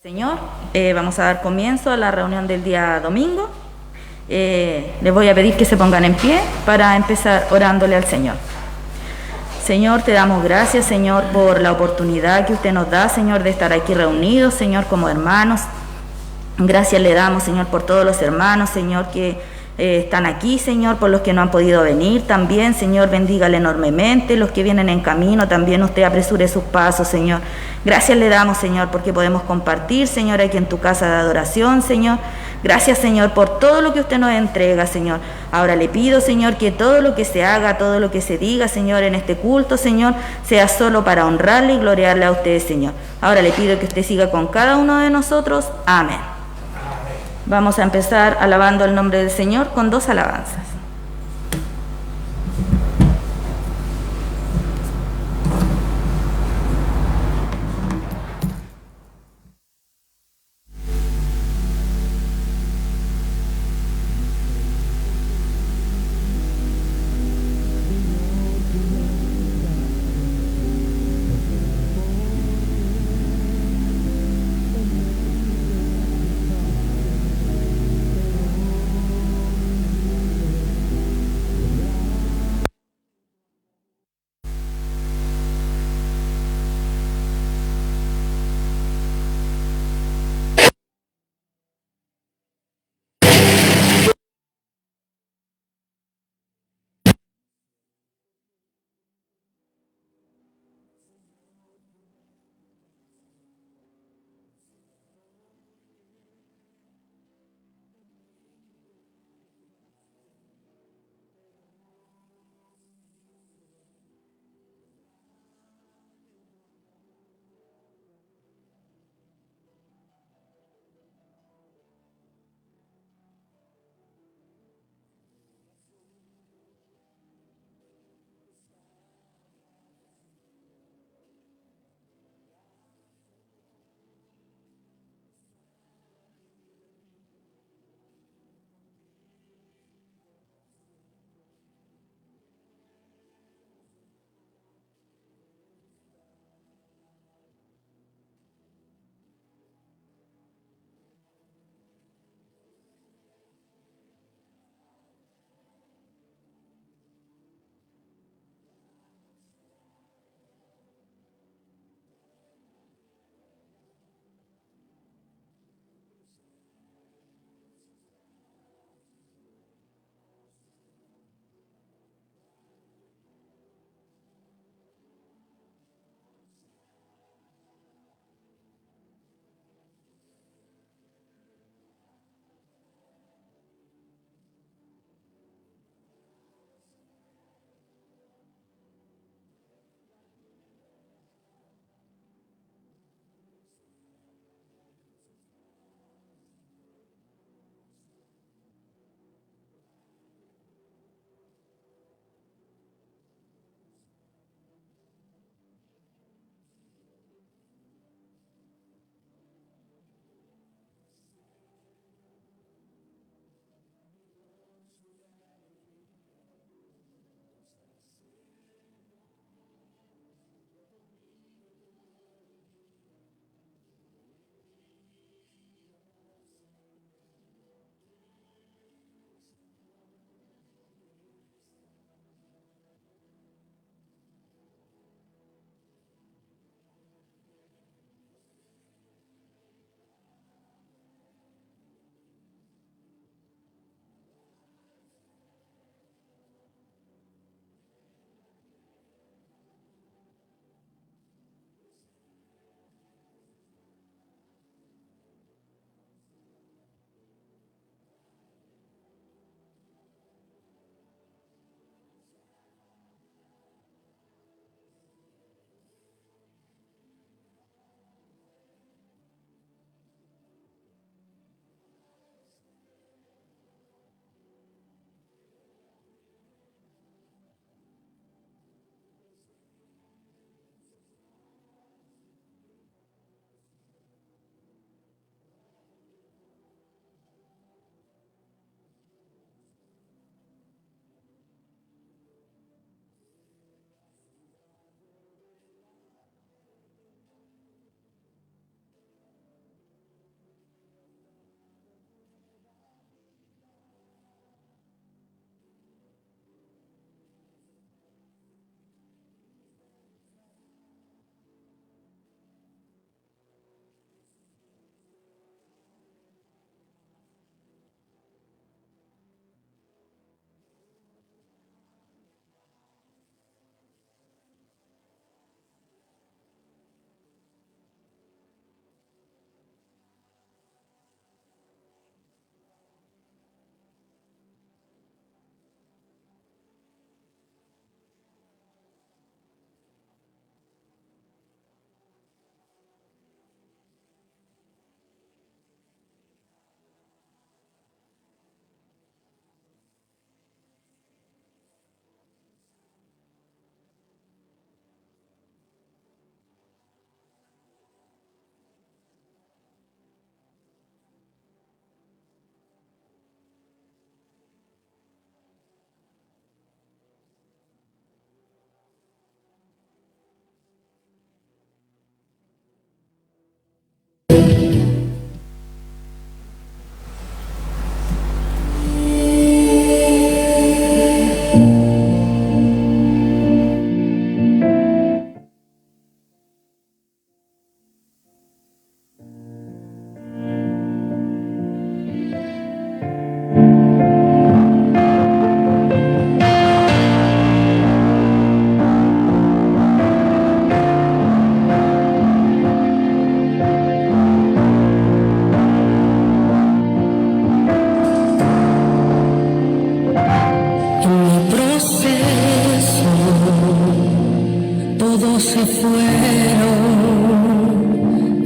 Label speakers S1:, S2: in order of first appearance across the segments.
S1: Señor, vamos a dar comienzo a la reunión del día domingo. Les voy a pedir que se pongan en pie para empezar orándole al Señor. Señor, te damos gracias, Señor, por la oportunidad que usted nos da, Señor, de estar aquí reunidos, Señor, como hermanos. Gracias le damos, Señor, por todos los hermanos, Señor, que están aquí, Señor, por los que no han podido venir también, Señor, bendígale enormemente, los que vienen en camino, también usted apresure sus pasos, Señor. Gracias le damos, Señor, porque podemos compartir, Señor, aquí en tu casa de adoración, Señor. Gracias, Señor, por todo lo que usted nos entrega, Señor. Ahora le pido, Señor, que todo lo que se haga, todo lo que se diga, Señor, en este culto, Señor, sea solo para honrarle y gloriarle a usted, Señor. Ahora le pido que usted siga con cada uno de nosotros. Amén. Vamos a empezar alabando el nombre del Señor con 2 alabanzas.
S2: todos se fueron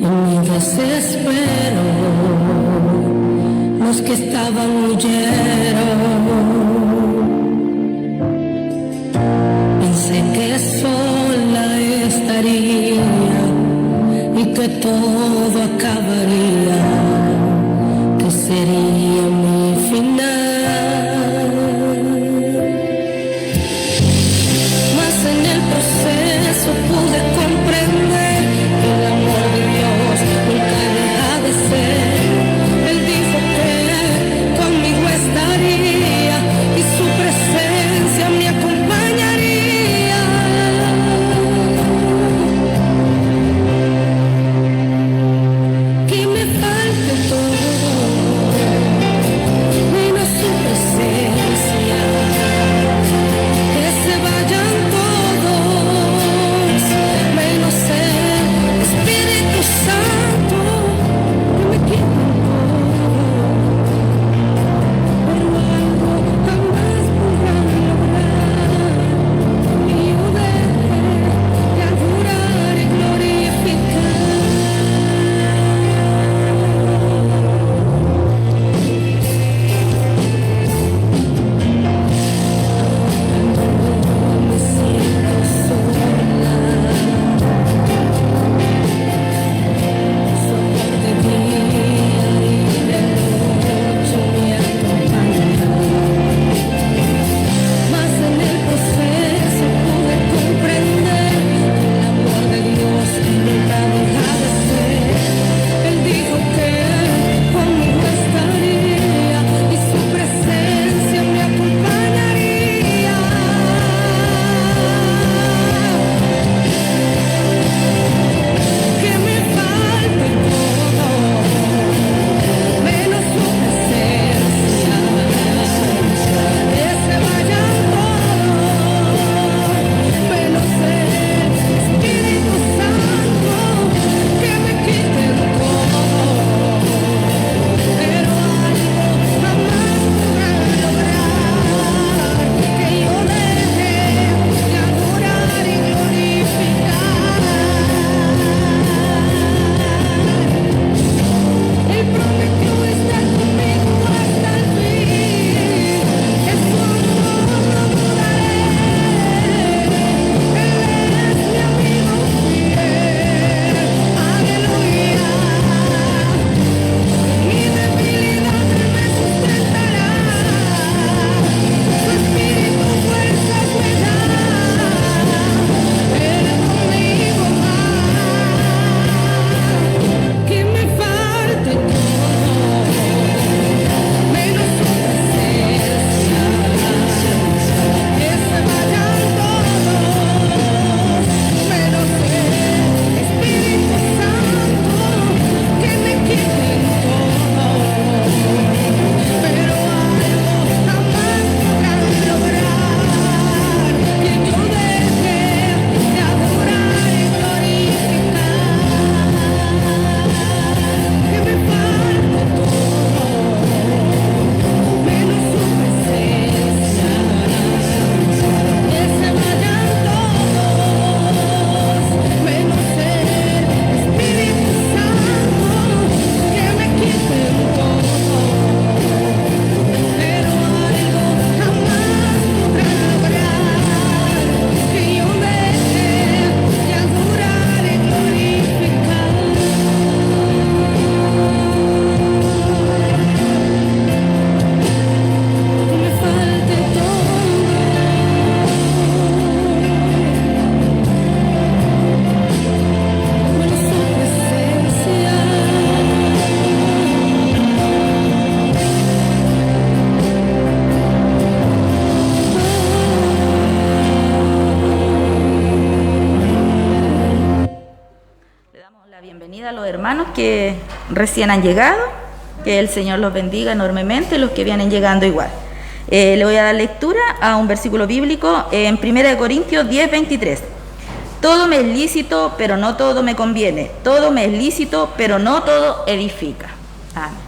S2: en mi desespero, los que estaban huyeron. Pensé que sola estaría y que todo acabaría, que sería mi final. Mas en el proceso pude comprender que el amor de Dios nunca deja de ser. Él dijo que conmigo estaría y su presencia me acompañaría. Que me falte todo, menos su presencia. Que se vayan todos, menos el Espíritu Santo. Que me quiten todo, pero algo jamás podrán lograr. Y yo deje de adorar y glorificar. Me siento sola, su amor de día y de noche me acompaña. Mas en el proceso pude comprender que el amor de Dios nunca deja de ser. Él dijo que conmigo estaría y su presencia me acompañaría. Que me falte todo, menos su presencia. Que se vayan todos, menos el Espíritu Santo. Que me quiten todo, pero algo jamás podrán lograr. Que yo deje de adorar y glorificar. Él prometió estar conmigo hasta el fin. Es su amor no dudaré. Él es mi amigo fiel. Aleluya. Mi debilidad Él me sustentará. Su espíritu fuerzas me da. Él conmigo va. Que me falte todo, menos su presencia. Que se vayan todos, menos el Espíritu Santo. Que me quiten todo, pero algo jamás podrán lograr. Que yo deje de adorar y glorificar. Que me falte todo, menos su presencia. Que se vayan todos, menos el Espíritu Santo. Que me quiten todo, pero algo jamás podrán lograr. Que yo deje de adorar y glorificar. Que me falte todo, menos su presencia.
S1: Le damos la bienvenida a los hermanos que recién han llegado. Que el Señor los bendiga enormemente, los que vienen llegando igual. Le voy a dar lectura a un versículo bíblico en 1 Corintios 10:23. Todo me es lícito, pero no todo me conviene. Todo me es lícito, pero no todo edifica. Amén.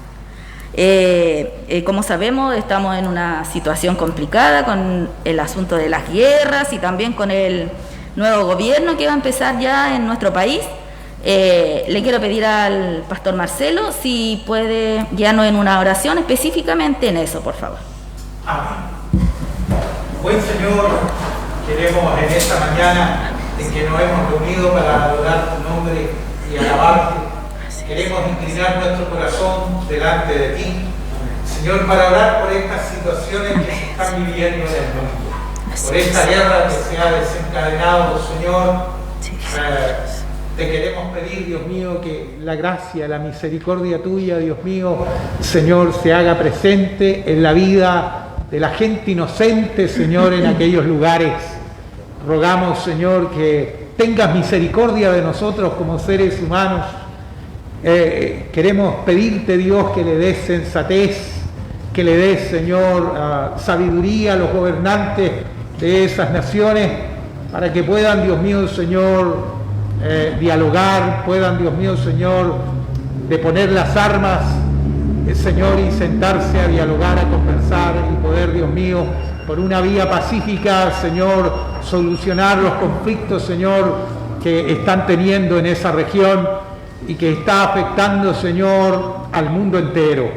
S1: Como sabemos, estamos en una situación complicada con el asunto de las guerras y también con el nuevo gobierno que va a empezar ya en nuestro país. Le quiero pedir al pastor Marcelo si puede guiarnos en una oración específicamente en eso, por favor.
S3: Amén. Buen Señor, queremos en esta mañana en que nos hemos reunido para adorar tu nombre y alabarte, queremos inclinar nuestro corazón delante de ti, Señor, para orar por estas situaciones que se están viviendo en el mundo, por esta guerra que se ha desencadenado, Señor. Te queremos pedir, Dios mío, que la gracia, la misericordia tuya, Dios mío, Señor, se haga presente en la vida de la gente inocente, Señor, en aquellos lugares. Rogamos, Señor, que tengas misericordia de nosotros como seres humanos. Queremos pedirte, Dios, que le des sensatez, que le des, Señor, sabiduría a los gobernantes de esas naciones, para que puedan, Dios mío, Señor, dialogar, puedan, Dios mío, Señor, deponer las armas, Señor, y sentarse a dialogar, a conversar y poder, Dios mío, por una vía pacífica, Señor, solucionar los conflictos, Señor, que están teniendo en esa región y que está afectando, Señor, al mundo entero.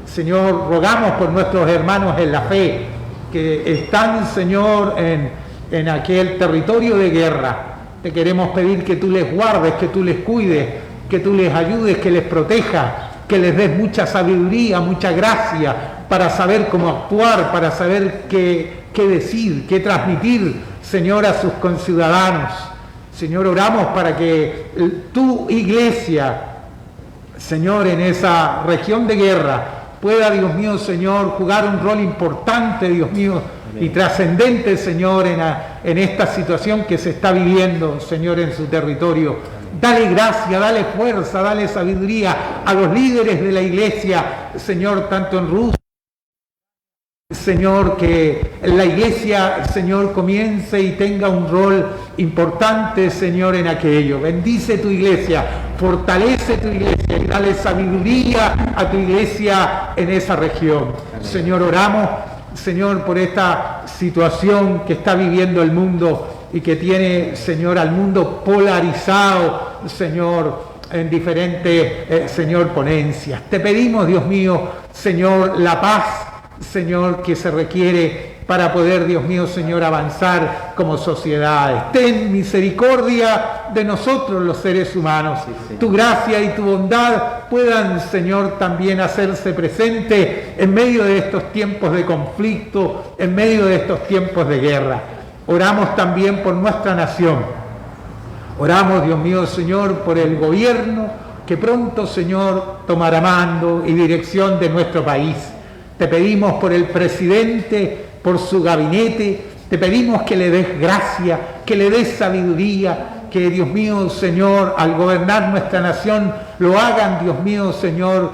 S3: Señor, rogamos por nuestros hermanos en la fe que están, Señor, en aquel territorio de guerra. Te queremos pedir que tú les guardes, que tú les cuides, que tú les ayudes, que les protejas, que les des mucha sabiduría, mucha gracia para saber cómo actuar, para saber qué decir, qué transmitir, Señor, a sus conciudadanos. Señor, oramos para que tu iglesia, Señor, en esa región de guerra, pueda, Dios mío, Señor, jugar un rol importante, Dios mío, y trascendente, Señor, en esta situación que se está viviendo, Señor, en su territorio. Dale gracia, dale fuerza, dale sabiduría a los líderes de la iglesia, Señor, tanto en Rusia, Señor, que la iglesia, Señor, comience y tenga un rol importante, Señor, en aquello. Bendice tu iglesia, fortalece tu iglesia y dale sabiduría a tu iglesia en esa región. Señor, oramos, Señor, por esta situación que está viviendo el mundo y que tiene, Señor, al mundo polarizado, Señor, en diferentes, Señor, ponencias. Te pedimos, Dios mío, Señor, la paz, Señor, que se requiere para poder, Dios mío, Señor, avanzar como sociedades. Ten misericordia de nosotros los seres humanos. Tu gracia y tu bondad puedan, Señor, también hacerse presente en medio de estos tiempos de conflicto, en medio de estos tiempos de guerra. Oramos también por nuestra nación. Oramos, Dios mío, Señor, por el gobierno que pronto, Señor, tomará mando y dirección de nuestro país. Te pedimos por el presidente, por su gabinete, te pedimos que le des gracia, que le des sabiduría, que, Dios mío, Señor, al gobernar nuestra nación, lo hagan, Dios mío, Señor,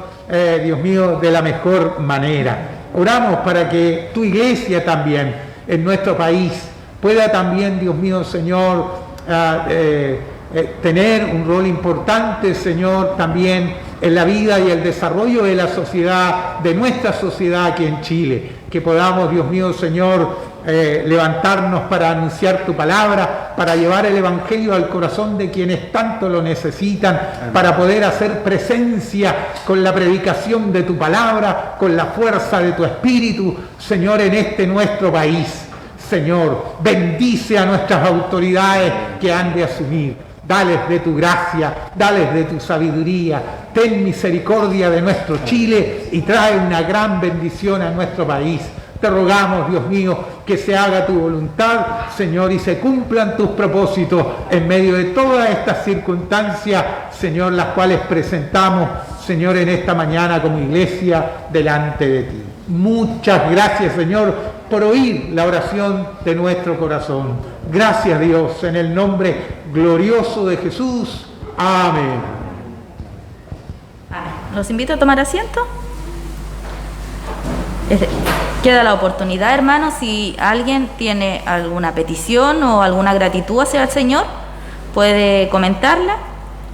S3: Dios mío, de la mejor manera. Oramos para que tu iglesia también, en nuestro país, pueda también, Dios mío, Señor, tener un rol importante, Señor, también en la vida y el desarrollo de la sociedad, de nuestra sociedad aquí en Chile. Que podamos, Dios mío, Señor, levantarnos para anunciar tu palabra, para llevar el Evangelio al corazón de quienes tanto lo necesitan, para poder hacer presencia con la predicación de tu palabra, con la fuerza de tu Espíritu, Señor, en este nuestro país. Señor, bendice a nuestras autoridades que han de asumir. Dales de tu gracia, dales de tu sabiduría, ten misericordia de nuestro Chile y trae una gran bendición a nuestro país. Te rogamos, Dios mío, que se haga tu voluntad, Señor, y se cumplan tus propósitos en medio de todas estas circunstancias, Señor, las cuales presentamos, Señor, en esta mañana como iglesia delante de ti. Muchas gracias, Señor, por oír la oración de nuestro corazón. Gracias, Dios, en el nombre glorioso de Jesús. Amén.
S1: Amén. Los invito a tomar asiento. Queda la oportunidad, hermanos, si alguien tiene alguna petición o alguna gratitud hacia el Señor, puede comentarla,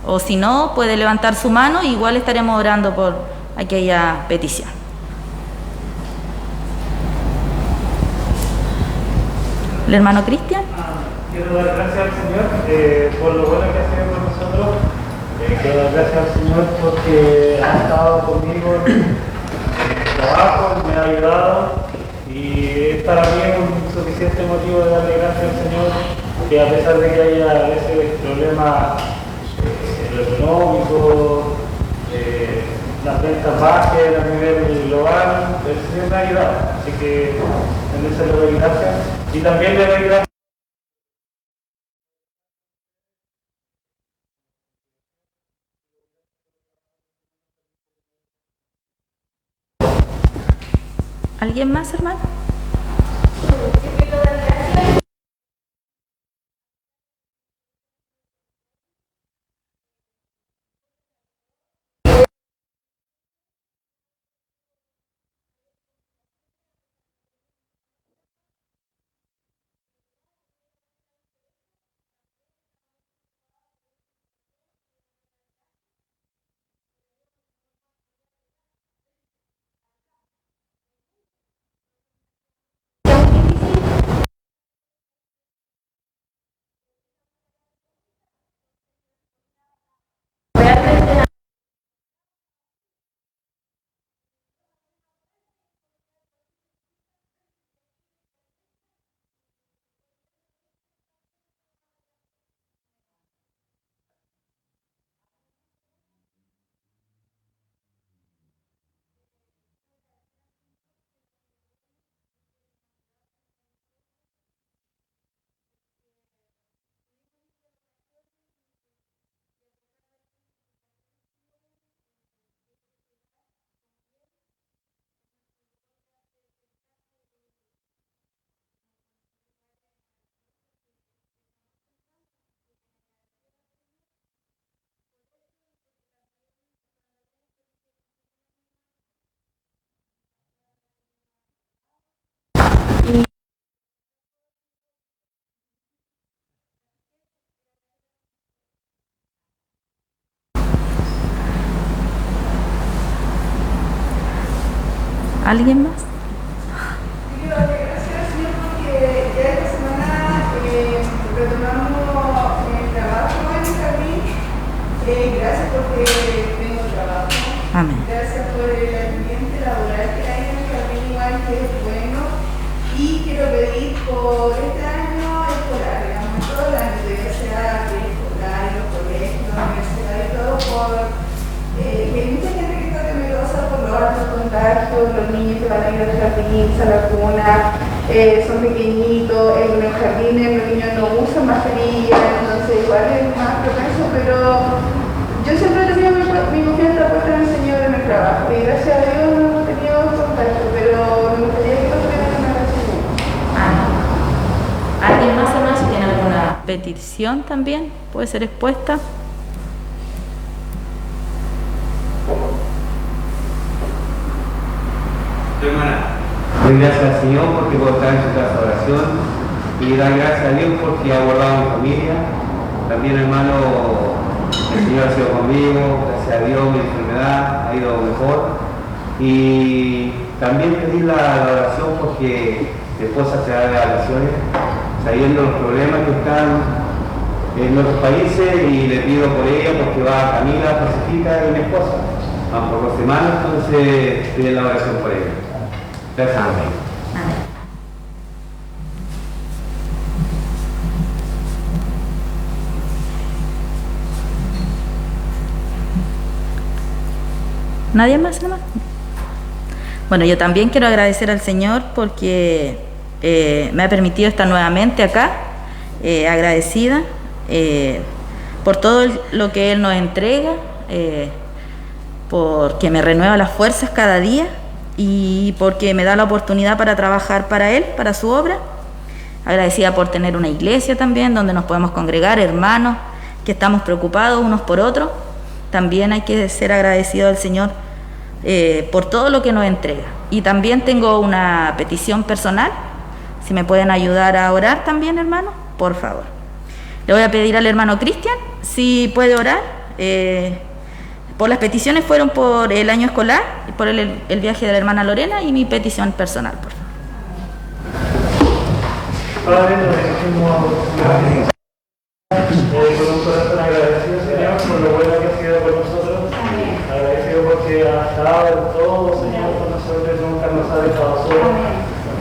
S1: o si no, puede levantar su mano, igual estaremos orando por aquella petición. El hermano Cristian.
S4: Quiero dar gracias al Señor por lo bueno que ha sido con nosotros. Quiero dar gracias al Señor porque ha estado conmigo en el trabajo, me ha ayudado y es para mí un suficiente motivo de darle gracias al Señor que a pesar de que haya a veces problemas en lo económico, las ventas bajas a nivel global, el Señor me ha ayudado. Así que en eso le doy gracias y también le doy gracias.
S1: ¿Alguien más, hermano? ¿Alguien más?
S5: Quiero darle gracias al Señor porque ya esta semana retomamos el trabajo en el jardín. Gracias porque tengo trabajo.
S1: Amén.
S5: Gracias por el ambiente laboral que hay en el jardín, igual que es bueno. Y quiero pedir por este año escolar, digamos, todo el año, ya sea escolar, en los colegios, la universidad y todo, por que hay mucha gente que está temerosa por los altos contagios, los niños que van a ir al jardín, a la cuna, son pequeñitos, en los jardines los niños no usan mascarilla, entonces igual es más propenso, pero yo siempre he tenido mi confianza puesta en el Señor en el trabajo y gracias a Dios no hemos tenido contacto, pero me gustaría que todos tuvieran una oración.
S1: ¿Alguien más, hermano? Si tiene alguna petición también, puede ser expuesta.
S6: Hermana, doy gracias al Señor porque puedo estar en su casa de oración y dar gracias a Dios porque ha guardado a mi familia. También, hermano, el Señor ha sido conmigo, gracias a Dios mi enfermedad ha ido mejor. Y también pedir la oración porque mi esposa se da de vacaciones, sabiendo los problemas que están en nuestros países y le pido por ella porque va Camila, Josefita y mi esposa. Van por 2 semanas, entonces piden la oración por ella. Gracias.
S1: Amén. ¿Nadie más, hermano? Bueno, yo también quiero agradecer al Señor porque me ha permitido estar nuevamente acá, agradecida por todo lo que Él nos entrega, porque me renueva las fuerzas cada día y porque me da la oportunidad para trabajar para Él, para su obra. Agradecida por tener una iglesia también donde nos podemos congregar, hermanos que estamos preocupados unos por otros. También hay que ser agradecido al Señor por todo lo que nos entrega. Y también tengo una petición personal, si me pueden ayudar a orar también, hermano, por favor. Le voy a pedir al hermano Cristian si puede orar. Por las peticiones fueron por el año escolar, por el viaje de la hermana Lorena y mi petición personal, por favor.
S4: Padre, nos dirigimos con un corazón agradecido, Señor, por lo bueno que ha sido con nosotros. Agradecido porque ha estado en todo, Señor, con nosotros, nunca nos ha dejado solos.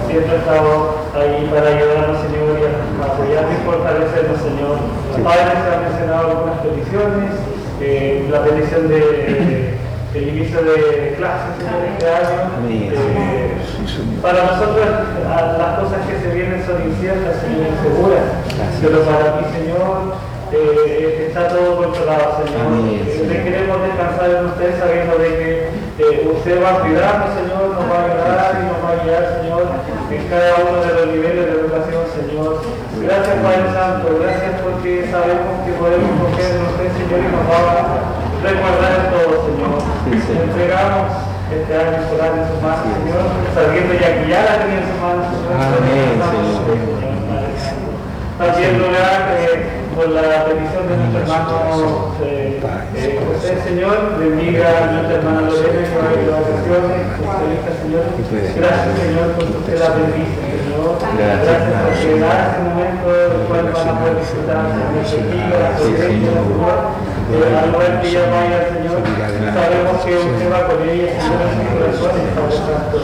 S4: Siempre ha estado ahí para ayudarnos, Señor, y a apoyarnos y fortalecernos, Señor. Padre, se han mencionado algunas peticiones, la petición del inicio de clases, Señor, este año. Para nosotros las cosas que se vienen son inciertas, Señor, inseguras, pero para ti, Señor, está todo controlado, Señor. Queremos descansar en usted sabiendo de que usted va a cuidarnos, Señor, nos va a ayudar y nos va a guiar, Señor, en cada uno de los niveles de educación, Señor. Gracias, Padre Santo, gracias porque sabemos que podemos confiar en usted, Señor, y nos va a recordar en todo, Señor. Entregamos este año escolar en sus manos, Señor, sabiendo ya que ya la tenía en sus manos, Señor. Amén, Señor. También lograr por la petición de nuestro hermano José, Señor, bendiga a nuestra hermana Lorena que va a ir de vacaciones, Señor. Gracias, Señor, porque usted la bendice, Señor. Gracias porque da ese momento el cual van a poder disfrutar de nuestra vida, la soberanía, la Señor. Al lugar que ella vaya, Señor, sabemos que usted va con ella, Señor, en su corazón, Padre Santo.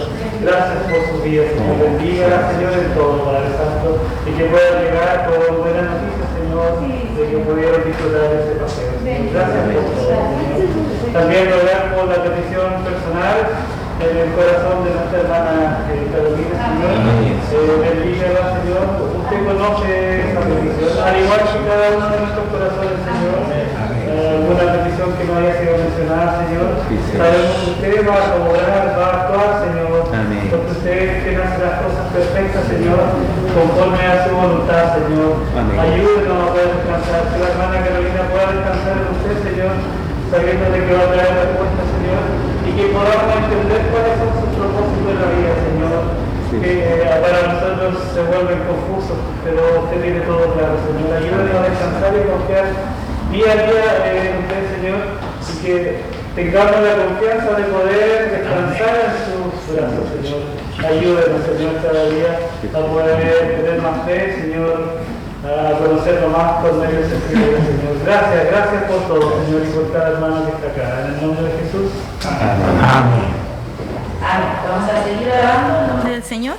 S4: Gracias por su vida, Señor. Bendiga, Señor, en todo, Padre Santo, y que pueda llegar con buenas noticias, Señor, de que pudieran disfrutar de ese paseo. Gracias por todo, Señor. También orar por la petición personal en el corazón de nuestra hermana Carolina, Señor. Bendígala, Señor. Usted conoce esa petición, al igual que cada uno de nuestros corazones, Señor. Alguna petición que no haya sido mencionada, Señor. Sabemos que usted va a obrar, va a actuar, Señor. Porque usted es quien hace las cosas perfectas, Señor, conforme a su voluntad, Señor. Ayúdenos a poder descansar, que la hermana Carolina pueda descansar en usted, Señor, sabiendo de que va a traer respuesta, Señor, y que podamos entender cuáles son sus propósitos en la vida, Señor. Que para nosotros se vuelven confusos, pero usted tiene todo claro, Señor. Ayúdenos a descansar y confiar día a día en usted, Señor, y que tengamos la confianza de poder descansar en sus brazos, Señor. Ayúdenos, Señor, cada día a poder tener más fe, Señor, a conocerlo más por medio de su Espíritu, Señor. Gracias por todo, Señor, y por cada hermano que está acá. En el nombre de Jesús.
S3: Amén.
S1: Amén. Vamos a seguir orando en nombre del Señor.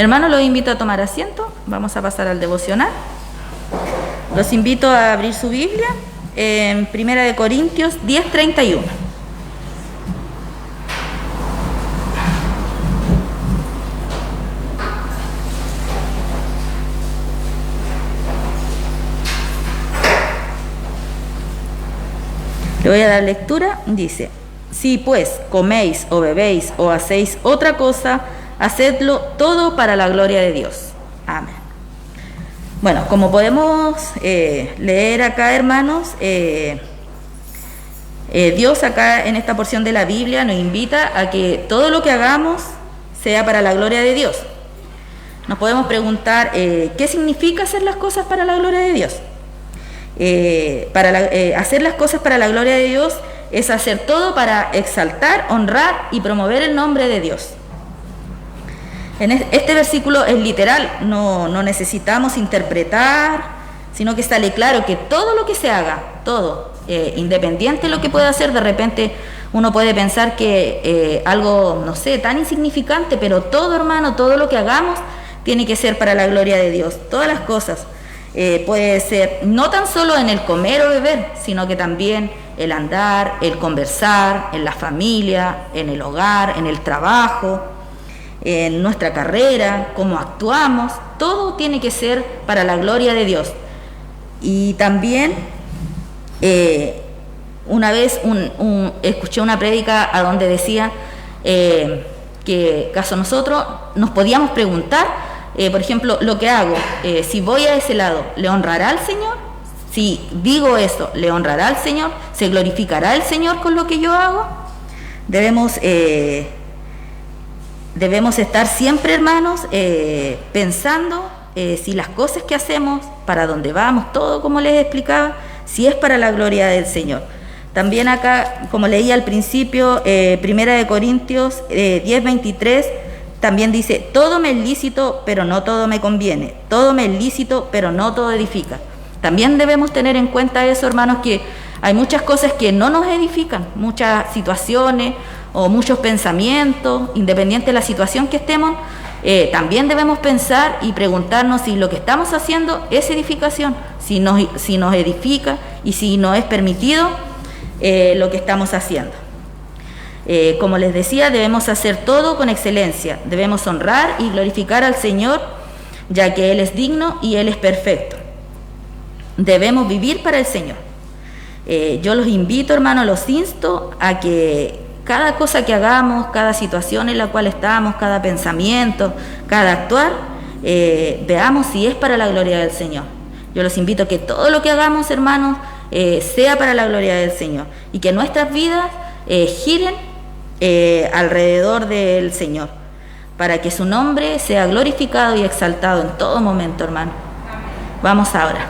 S1: Hermanos, los invito a tomar asiento. Vamos a pasar al devocional. Los invito a abrir su Biblia en 1 Corintios 10:31. Le voy a dar lectura. Dice: si pues coméis o bebéis o hacéis otra cosa, hacedlo todo para la gloria de Dios. Amén. Bueno, como podemos leer acá, hermanos, Dios acá en esta porción de la Biblia nos invita a que todo lo que hagamos sea para la gloria de Dios. Nos podemos preguntar, ¿qué significa hacer las cosas para la gloria de Dios? Hacer las cosas para la gloria de Dios es hacer todo para exaltar, honrar y promover el nombre de Dios. En este versículo es literal, no necesitamos interpretar, sino que sale claro que todo lo que se haga, todo, independiente de lo que pueda hacer, de repente uno puede pensar que algo, no sé, tan insignificante, pero todo, hermano, todo lo que hagamos tiene que ser para la gloria de Dios. Todas las cosas. Puede ser no tan solo en el comer o beber, sino que también el andar, el conversar, en la familia, en el hogar, en el trabajo, en nuestra carrera, cómo actuamos. Todo tiene que ser para la gloria de Dios. Y también una vez escuché una prédica a donde decía que caso nosotros nos podíamos preguntar, por ejemplo, lo que hago, si voy a ese lado, ¿le honrará al Señor? Si digo eso, ¿le honrará al Señor? ¿Se glorificará el Señor con lo que yo hago? Debemos estar siempre, hermanos, pensando si las cosas que hacemos, para dónde vamos, todo como les explicaba, si es para la gloria del Señor. También acá, como leí al principio, 1 Corintios 10:23, también dice: todo me es lícito, pero no todo me conviene. Todo me es lícito, pero no todo edifica. También debemos tener en cuenta eso, hermanos, que hay muchas cosas que no nos edifican, muchas situaciones o muchos pensamientos, independiente de la situación que estemos. También debemos pensar y preguntarnos si lo que estamos haciendo es edificación, si nos edifica y si nos es permitido lo que estamos haciendo. Como les decía, debemos hacer todo con excelencia, debemos honrar y glorificar al Señor, ya que Él es digno y Él es perfecto. Debemos vivir para el Señor. Yo los invito, hermanos, los insto a que cada cosa que hagamos, cada situación en la cual estamos, cada pensamiento, cada actuar, veamos si es para la gloria del Señor. Yo los invito a que todo lo que hagamos, hermanos, sea para la gloria del Señor, y que nuestras vidas giren alrededor del Señor, para que su nombre sea glorificado y exaltado en todo momento, hermano. Vamos ahora.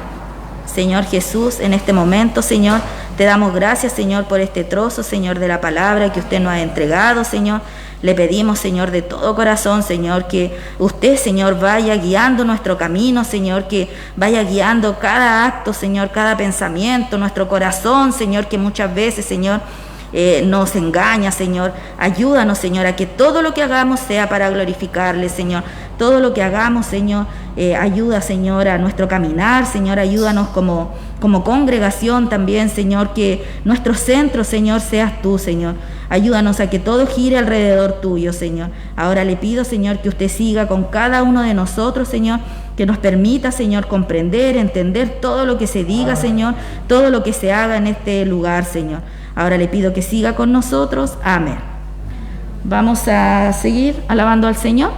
S1: Señor Jesús, en este momento, Señor, te damos gracias, Señor, por este trozo, Señor, de la palabra que usted nos ha entregado, Señor. Le pedimos, Señor, de todo corazón, Señor, que usted, Señor, vaya guiando nuestro camino, Señor, que vaya guiando cada acto, Señor, cada pensamiento, nuestro corazón, Señor, que muchas veces, Señor, nos engaña, Señor. Ayúdanos, Señor, a que todo lo que hagamos sea para glorificarle, Señor. Todo lo que hagamos, Señor, ayuda, Señor, a nuestro caminar, Señor. Ayúdanos como congregación también, Señor, que nuestro centro, Señor, seas tú, Señor. Ayúdanos a que todo gire alrededor tuyo, Señor. Ahora le pido, Señor, que usted siga con cada uno de nosotros, Señor, que nos permita, Señor, comprender, entender todo lo que se diga, Señor, todo lo que se haga en este lugar, Señor. Ahora le pido que siga con nosotros. Amén. Vamos a seguir alabando al Señor.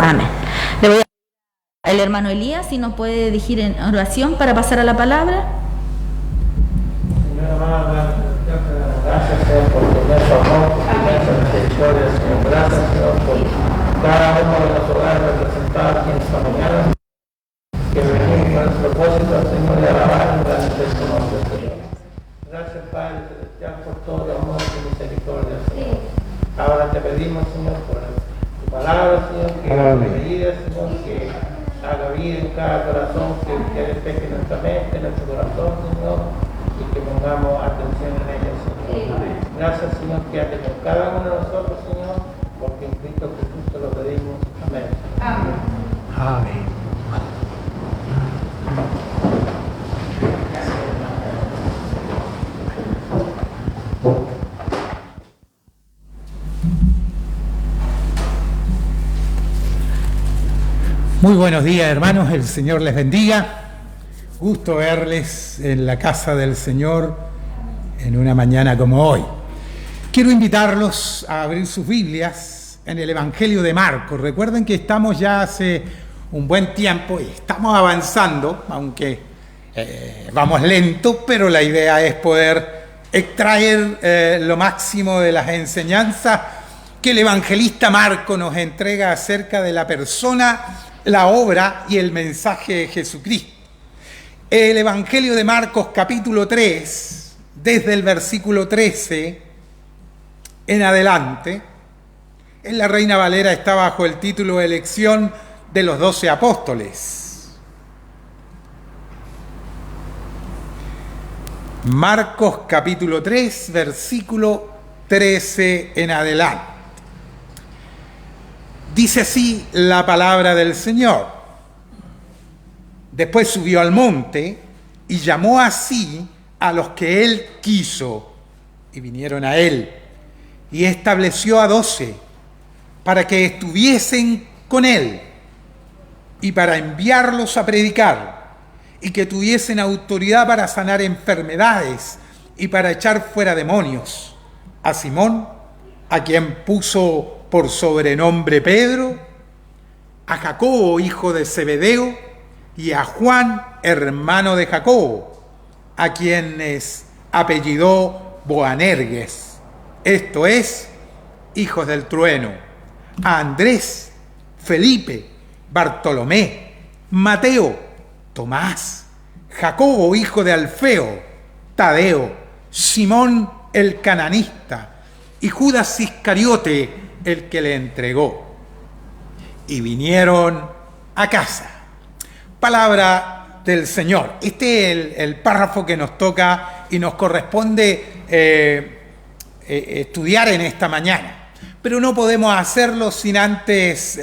S1: Amén. Le voy a el hermano Elías, si nos puede dirigir en oración para pasar a la palabra.
S3: Señor amado, gracias Señor por tu inmenso amor, por tu inmensa misericordia, Señor. Gracias Señor por cada uno de los hogares representados aquí en esta mañana, que venimos con el propósito, Señor, de alabar y agradecer tu nombre, Señor. Gracias Padre Celestial por todo el amor y tu misericordia, Señor. Ahora te pedimos, Señor, por tu palabra, Señor, que medida, Señor, que haga vida en cada corazón, que despeje nuestra mente, nuestro corazón, Señor, y que pongamos atención en ella, Señor. Gracias, Señor, que haces con cada uno de nosotros, Señor, porque en Cristo Jesús te lo pedimos. Amén.
S5: Amén.
S3: Amén. Muy buenos días, hermanos, el Señor les bendiga. Gusto verles en la casa del Señor en una mañana como hoy. Quiero invitarlos a abrir sus Biblias en el Evangelio de Marcos. Recuerden que estamos ya hace un buen tiempo y estamos avanzando, aunque vamos lento, pero la idea es poder extraer lo máximo de las enseñanzas que el evangelista Marcos nos entrega acerca de la persona, la obra y el mensaje de Jesucristo. El Evangelio de Marcos capítulo 3, desde el versículo 13 en adelante, en la Reina Valera está bajo el título Elección de los 12 apóstoles. Marcos capítulo 3, versículo 13 en adelante. Dice así la palabra del Señor. Después subió al monte y llamó así a los que él quiso, y vinieron a él, y estableció a 12 para que estuviesen con él y para enviarlos a predicar, y que tuviesen autoridad para sanar enfermedades y para echar fuera demonios. A Simón, a quien puso por sobrenombre Pedro, a Jacobo, hijo de Zebedeo, y a Juan, hermano de Jacobo, a quienes apellidó Boanerges, esto es, hijos del trueno, a Andrés, Felipe, Bartolomé, Mateo, Tomás, Jacobo, hijo de Alfeo, Tadeo, Simón el cananista, y Judas Iscariote, el que le entregó. Y vinieron a casa. Palabra del Señor. Este es el párrafo que nos toca y nos corresponde estudiar en esta mañana. Pero no podemos hacerlo sin antes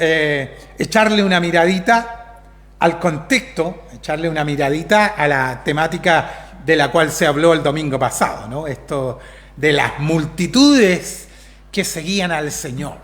S3: echarle una miradita al contexto, echarle una miradita a la temática de la cual se habló el domingo pasado, ¿no? Esto de las multitudes que seguían al Señor.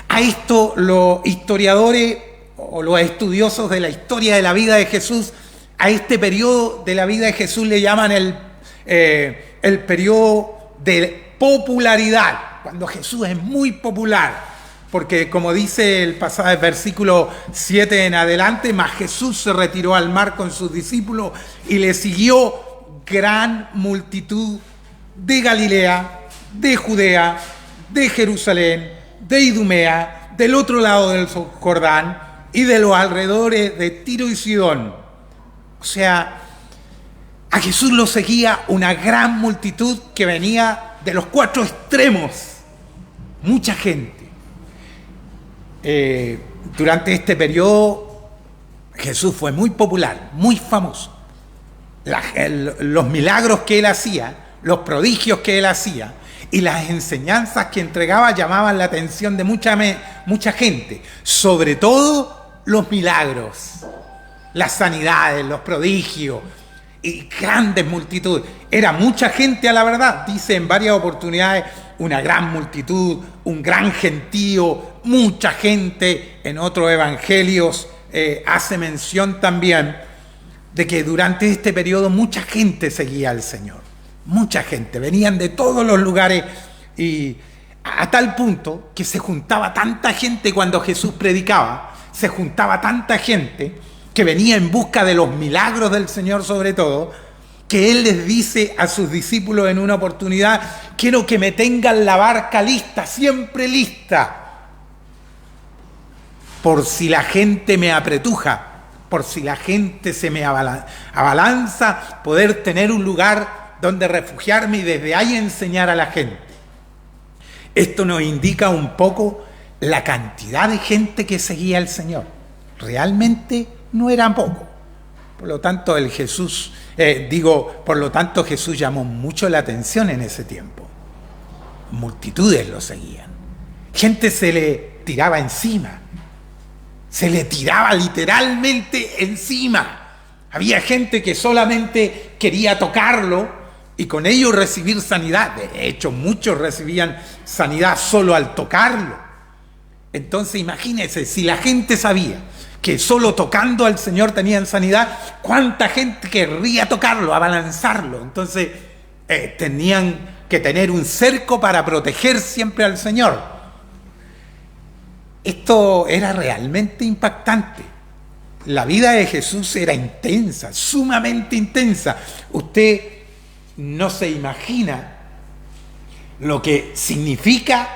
S3: A esto los historiadores o los estudiosos de la historia de la vida de Jesús, a este periodo de la vida de Jesús le llaman el periodo de popularidad, cuando Jesús es muy popular, porque como dice el pasado versículo 7 en adelante, mas Jesús se retiró al mar con sus discípulos y le siguió gran multitud de Galilea, de Judea, de Jerusalén, de Idumea, del otro lado del Jordán y de los alrededores de Tiro y Sidón. O sea, a Jesús lo seguía una gran multitud que venía de los 4 extremos. Mucha gente. Durante este periodo Jesús fue muy popular, muy famoso. Los milagros que él hacía, los prodigios que él hacía y las enseñanzas que entregaba llamaban la atención de mucha gente, sobre todo los milagros, las sanidades, los prodigios y grandes multitudes. Era mucha gente, a la verdad, dice en varias oportunidades, una gran multitud, un gran gentío, mucha gente. En otros evangelios hace mención también de que durante este periodo mucha gente seguía al Señor. Mucha gente, venían de todos los lugares y a tal punto que se juntaba tanta gente cuando Jesús predicaba se juntaba tanta gente que venía en busca de los milagros del Señor sobre todo, que Él les dice a sus discípulos en una oportunidad: quiero que me tengan la barca lista, siempre lista, por si la gente me apretuja, por si la gente se me abalanza, poder tener un lugar donde refugiarme y desde ahí enseñar a la gente. Esto nos indica un poco la cantidad de gente que seguía al Señor. Realmente no eran pocos. Por lo tanto, Jesús llamó mucho la atención en ese tiempo. Multitudes lo seguían. Gente se le tiraba encima. Se le tiraba literalmente encima. Había gente que solamente quería tocarlo y con ello recibir sanidad. De hecho, muchos recibían sanidad solo al tocarlo. Entonces, imagínense, si la gente sabía que solo tocando al Señor tenían sanidad, ¿cuánta gente querría tocarlo, abalanzarlo? Entonces, tenían que tener un cerco para proteger siempre al Señor. Esto era realmente impactante. La vida de Jesús era intensa, sumamente intensa. Usted no se imagina lo que significa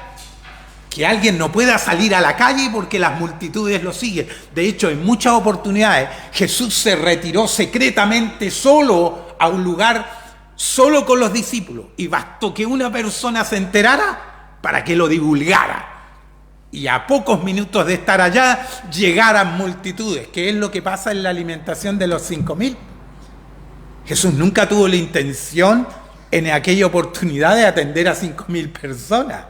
S3: que alguien no pueda salir a la calle porque las multitudes lo siguen. De hecho, en muchas oportunidades Jesús se retiró secretamente solo a un lugar, solo con los discípulos, y bastó que una persona se enterara para que lo divulgara. Y a pocos minutos de estar allá, llegaran multitudes, que es lo que pasa en la alimentación de los 5.000. Jesús nunca tuvo la intención en aquella oportunidad de atender a 5.000 personas.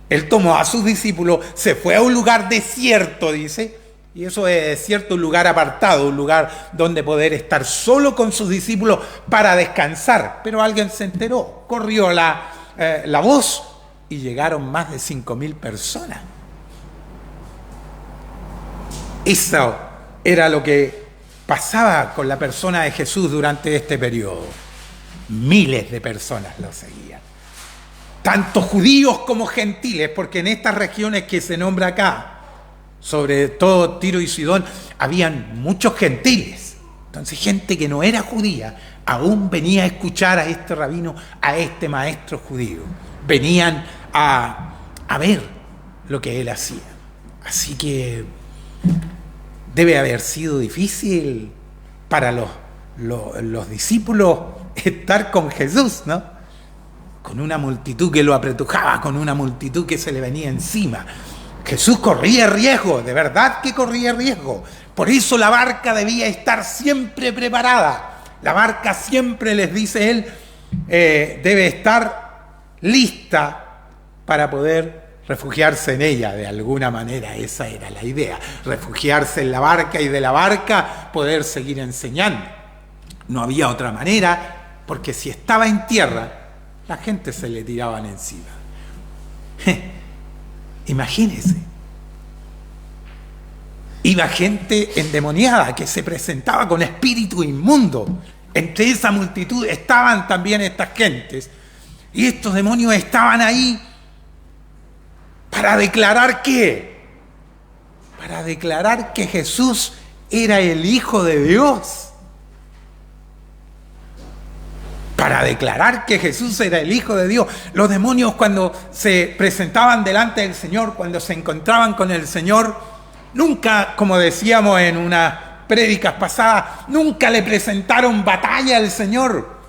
S3: Él tomó a sus discípulos, se fue a un lugar desierto, dice, y eso es desierto, un lugar apartado, un lugar donde poder estar solo con sus discípulos para descansar. Pero alguien se enteró, corrió la voz y llegaron más de 5.000 personas. Eso era lo que pasaba con la persona de Jesús durante este periodo. Miles de personas lo seguían. Tanto judíos como gentiles, porque en estas regiones que se nombra acá, sobre todo Tiro y Sidón, habían muchos gentiles. Entonces, gente que no era judía aún venía a escuchar a este rabino, a este maestro judío. Venían a ver lo que él hacía. Así que debe haber sido difícil para los discípulos estar con Jesús, ¿no? Con una multitud que lo apretujaba, con una multitud que se le venía encima. Jesús corría riesgo, de verdad que corría riesgo. Por eso la barca debía estar siempre preparada. La barca siempre, les dice él, debe estar lista para poder refugiarse en ella de alguna manera. Esa era la idea, refugiarse en la barca y de la barca poder seguir enseñando. No había otra manera, porque si estaba en tierra, la gente se le tiraban encima. Imagínese. Iba gente endemoniada que se presentaba con espíritu inmundo. Entre esa multitud estaban también estas gentes. Y estos demonios estaban ahí para declarar ¿qué? Para declarar que Jesús era el Hijo de Dios. Para declarar que Jesús era el Hijo de Dios. Los demonios, cuando se presentaban delante del Señor, cuando se encontraban con el Señor, nunca, como decíamos en unas prédicas pasadas, nunca le presentaron batalla al Señor.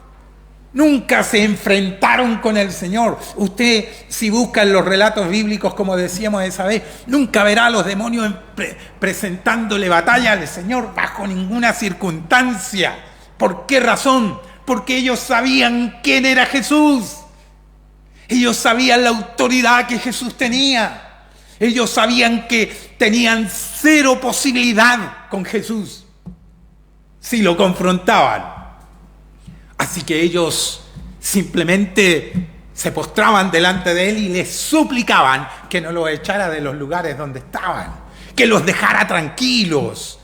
S3: Nunca se enfrentaron con el Señor. Usted, si busca en los relatos bíblicos, como decíamos esa vez, nunca verá a los demonios presentándole batalla al Señor bajo ninguna circunstancia. ¿Por qué razón? Porque ellos sabían quién era Jesús. Ellos sabían la autoridad que Jesús tenía. Ellos sabían que tenían cero posibilidad con Jesús si lo confrontaban. Así que ellos simplemente se postraban delante de él y les suplicaban que no los echara de los lugares donde estaban, que los dejara tranquilos.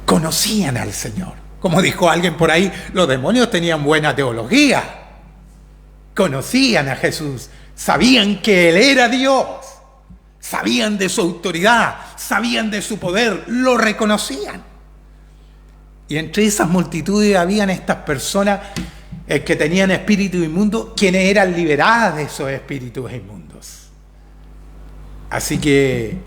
S3: Conocían al Señor. Como dijo alguien por ahí, los demonios tenían buena teología. Conocían a Jesús, sabían que Él era Dios, sabían de su autoridad, sabían de su poder, lo reconocían. Y entre esas multitudes habían estas personas que tenían espíritus inmundos, quienes eran liberadas de esos espíritus inmundos. Así que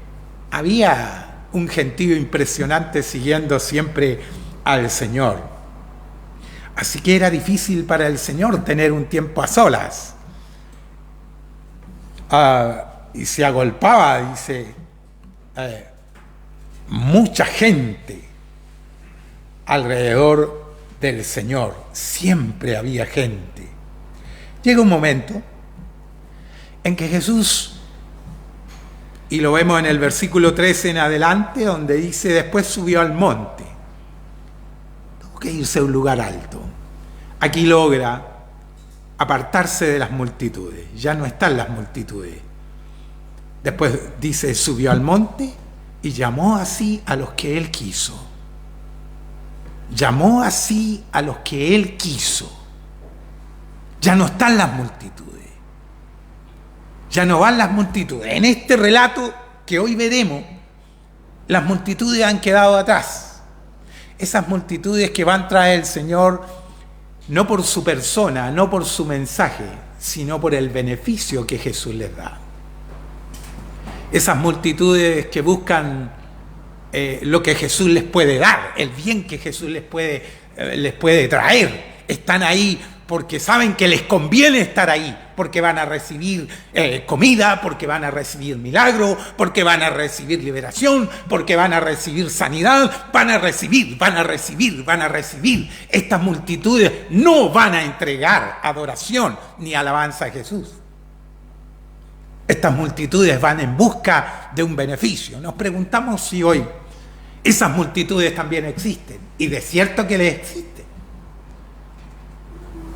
S3: había un gentío impresionante siguiendo siempre al Señor. Así que era difícil para el Señor tener un tiempo a solas. Y se agolpaba, dice, mucha gente alrededor del Señor. Siempre había gente. Llega un momento en que Jesús, y lo vemos en el versículo 13 en adelante, donde dice, después subió al monte. Tuvo que irse a un lugar alto. Aquí logra apartarse de las multitudes. Ya no están las multitudes. Después dice, subió al monte y llamó así a los que él quiso. Llamó así a los que él quiso. Ya no están las multitudes. Ya no van las multitudes. En este relato que hoy veremos, las multitudes han quedado atrás. Esas multitudes que van tras el Señor, no por su persona, no por su mensaje, sino por el beneficio que Jesús les da. Esas multitudes que buscan lo que Jesús les puede dar, el bien que Jesús les puede traer, están ahí porque saben que les conviene estar ahí, porque van a recibir comida, porque van a recibir milagro, porque van a recibir liberación, porque van a recibir sanidad, van a recibir. Estas multitudes no van a entregar adoración ni alabanza a Jesús. Estas multitudes van en busca de un beneficio. Nos preguntamos si hoy esas multitudes también existen. Y de cierto que les existen.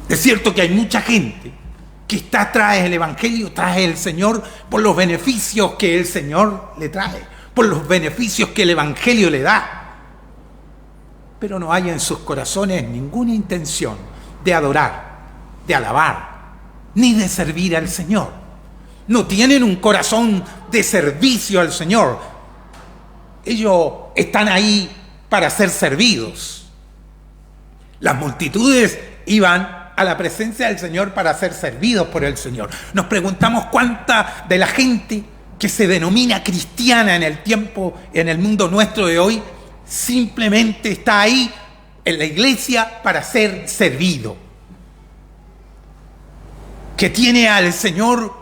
S3: De cierto que hay mucha gente que está tras el Evangelio, tras el Señor, por los beneficios que el Señor le trae, por los beneficios que el Evangelio le da. Pero no hay en sus corazones ninguna intención de adorar, de alabar, ni de servir al Señor. No tienen un corazón de servicio al Señor. Ellos están ahí para ser servidos. Las multitudes iban a la presencia del Señor para ser servidos por el Señor. Nos preguntamos cuánta de la gente que se denomina cristiana en el tiempo, en el mundo nuestro de hoy, simplemente está ahí en la iglesia para ser servido. Que tiene al Señor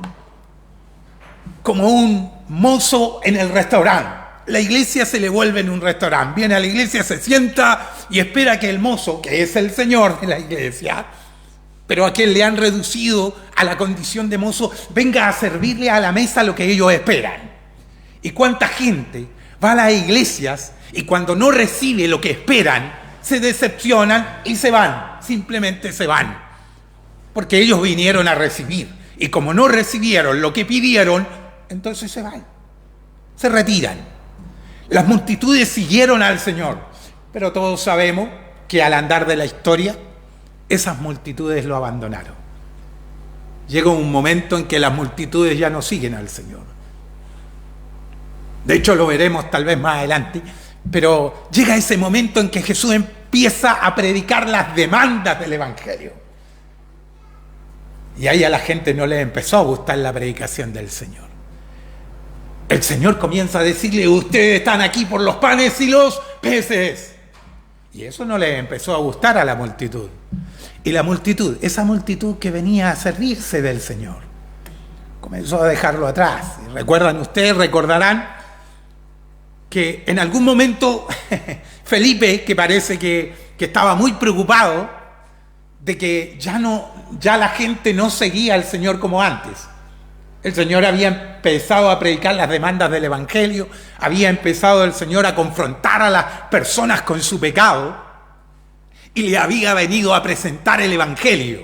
S3: como un mozo en el restaurante. La iglesia se le vuelve en un restaurante. Viene a la iglesia, se sienta y espera que el mozo, que es el Señor de la iglesia, pero a quien le han reducido a la condición de mozo, venga a servirle a la mesa lo que ellos esperan. ¿Y cuánta gente va a las iglesias y cuando no recibe lo que esperan, se decepcionan y se van? Simplemente se van. Porque ellos vinieron a recibir. Y como no recibieron lo que pidieron, entonces se van. Se retiran. Las multitudes siguieron al Señor. Pero todos sabemos que al andar de la historia, esas multitudes lo abandonaron. Llega un momento en que las multitudes ya no siguen al Señor. De hecho, lo veremos tal vez más adelante, pero llega ese momento en que Jesús empieza a predicar las demandas del Evangelio. Y ahí a la gente no le empezó a gustar la predicación del Señor. El Señor comienza a decirle, ustedes están aquí por los panes y los peces. Y eso no le empezó a gustar a la multitud. Y la multitud, esa multitud que venía a servirse del Señor, comenzó a dejarlo atrás. Y recordarán que en algún momento Felipe, que parece que estaba muy preocupado de que ya la gente no seguía al Señor como antes. El Señor había empezado a predicar las demandas del Evangelio, había empezado el Señor a confrontar a las personas con su pecado y le había venido a presentar el Evangelio,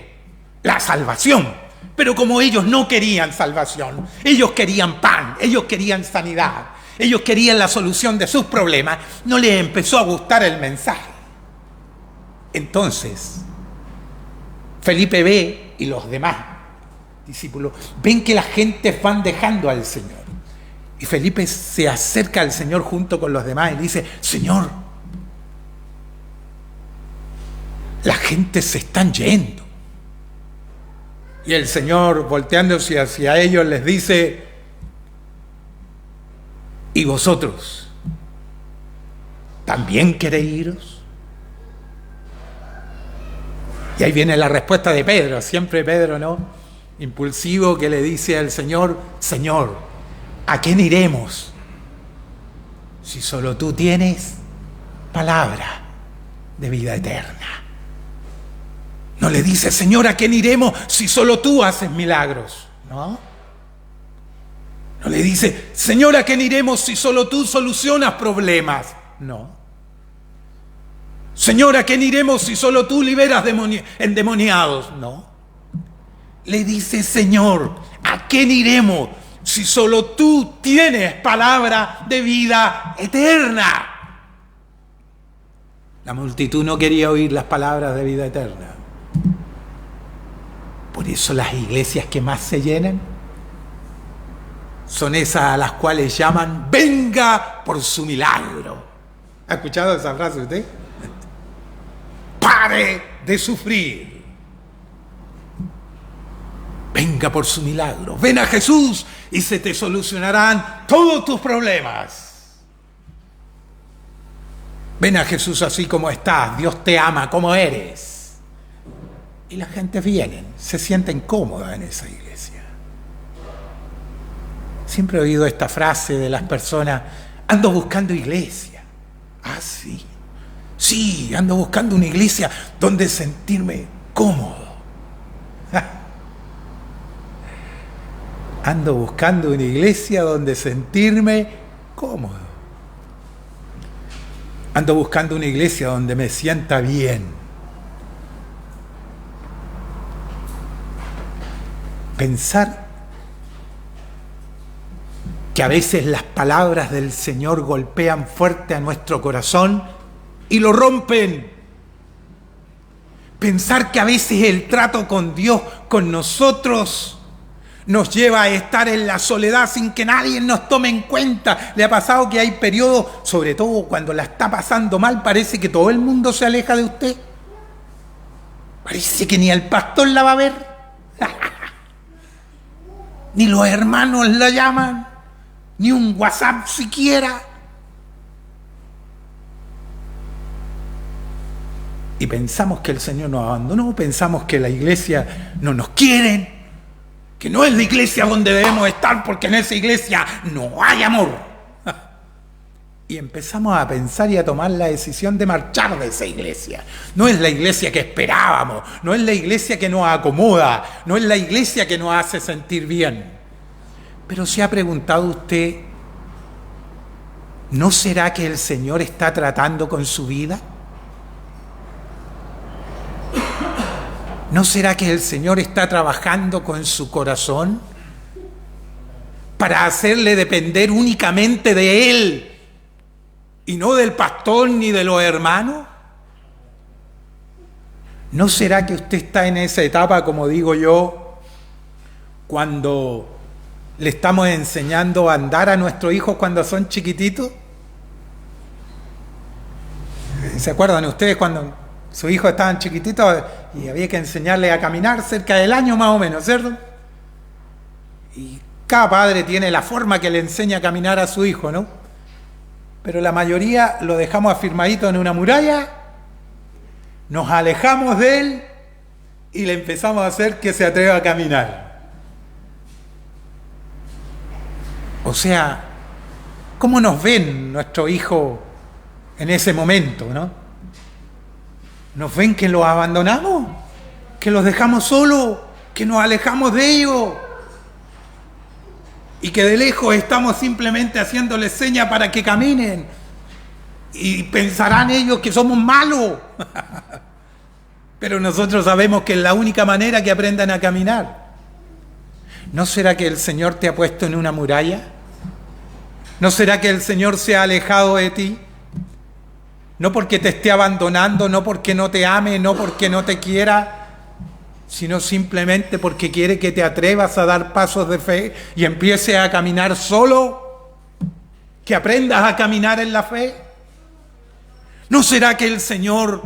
S3: la salvación. Pero como ellos no querían salvación, ellos querían pan, ellos querían sanidad, ellos querían la solución de sus problemas, no les empezó a gustar el mensaje. Entonces, Felipe ve y los demás discípulos ven que la gente van dejando al Señor Y Felipe se acerca al Señor junto con los demás y dice: Señor, la gente se están yendo. Y el Señor, volteándose hacia ellos, les dice: ¿y vosotros también queréis iros? Y ahí viene la respuesta de Pedro, siempre Pedro, ¿no? Impulsivo, que le dice al Señor: Señor, ¿a quién iremos si solo tú tienes palabra de vida eterna? No le dice: Señor, ¿a quién iremos si solo tú haces milagros? ¿No? No le dice: Señor, ¿a quién iremos si solo tú solucionas problemas? No. Señor, ¿a quién iremos si solo tú liberas endemoniados? No. Le dice: Señor, ¿a quién iremos si solo tú tienes palabra de vida eterna? La multitud no quería oír las palabras de vida eterna. Por eso las iglesias que más se llenan son esas a las cuales llaman: venga por su milagro. ¿Ha escuchado esa frase usted? Pare de sufrir. Venga por su milagro. Ven a Jesús y se te solucionarán todos tus problemas. Ven a Jesús así como estás. Dios te ama como eres. Y la gente viene, se sienten cómoda en esa iglesia. Siempre he oído esta frase de las personas: ando buscando iglesia. Ah, sí. Sí, ando buscando una iglesia donde sentirme cómodo. Ando buscando una iglesia donde sentirme cómodo. Ando buscando una iglesia donde me sienta bien. Pensar que a veces las palabras del Señor golpean fuerte a nuestro corazón y lo rompen. Pensar que a veces el trato con Dios, con nosotros, nos lleva a estar en la soledad sin que nadie nos tome en cuenta. ¿Le ha pasado que hay periodos, sobre todo cuando la está pasando mal, parece que todo el mundo se aleja de usted? Parece que ni el pastor la va a ver. Ni los hermanos la llaman, ni un WhatsApp siquiera. Y pensamos que el Señor nos abandonó, pensamos que la iglesia no nos quiere, que no es la iglesia donde debemos estar porque en esa iglesia no hay amor. Y empezamos a pensar y a tomar la decisión de marchar de esa iglesia. No es la iglesia que esperábamos, no es la iglesia que nos acomoda, no es la iglesia que nos hace sentir bien. Pero ¿se ha preguntado usted, ¿no será que el Señor está tratando con su vida? ¿No será que el Señor está trabajando con su corazón para hacerle depender únicamente de Él y no del pastor ni de los hermanos? ¿No será que usted está en esa etapa, como digo yo, cuando le estamos enseñando a andar a nuestros hijos cuando son chiquititos? ¿Se acuerdan ustedes cuando sus hijos estaban chiquititos y había que enseñarles a caminar cerca del año más o menos, ¿cierto? Y cada padre tiene la forma que le enseña a caminar a su hijo, ¿no? Pero la mayoría lo dejamos afirmadito en una muralla, nos alejamos de él y le empezamos a hacer que se atreva a caminar. O sea, ¿cómo nos ven nuestros hijos en ese momento, no? ¿Nos ven que los abandonamos? ¿Que los dejamos solos? ¿Que nos alejamos de ellos? Y que de lejos estamos simplemente haciéndoles señas para que caminen. Y pensarán ellos que somos malos. Pero nosotros sabemos que es la única manera que aprendan a caminar. ¿No será que el Señor te ha puesto en una muralla? ¿No será que el Señor se ha alejado de ti? No porque te esté abandonando, no porque no te ame, no porque no te quiera, sino simplemente porque quiere que te atrevas a dar pasos de fe y empieces a caminar solo. que aprendas a caminar en la fe? ¿No será que el Señor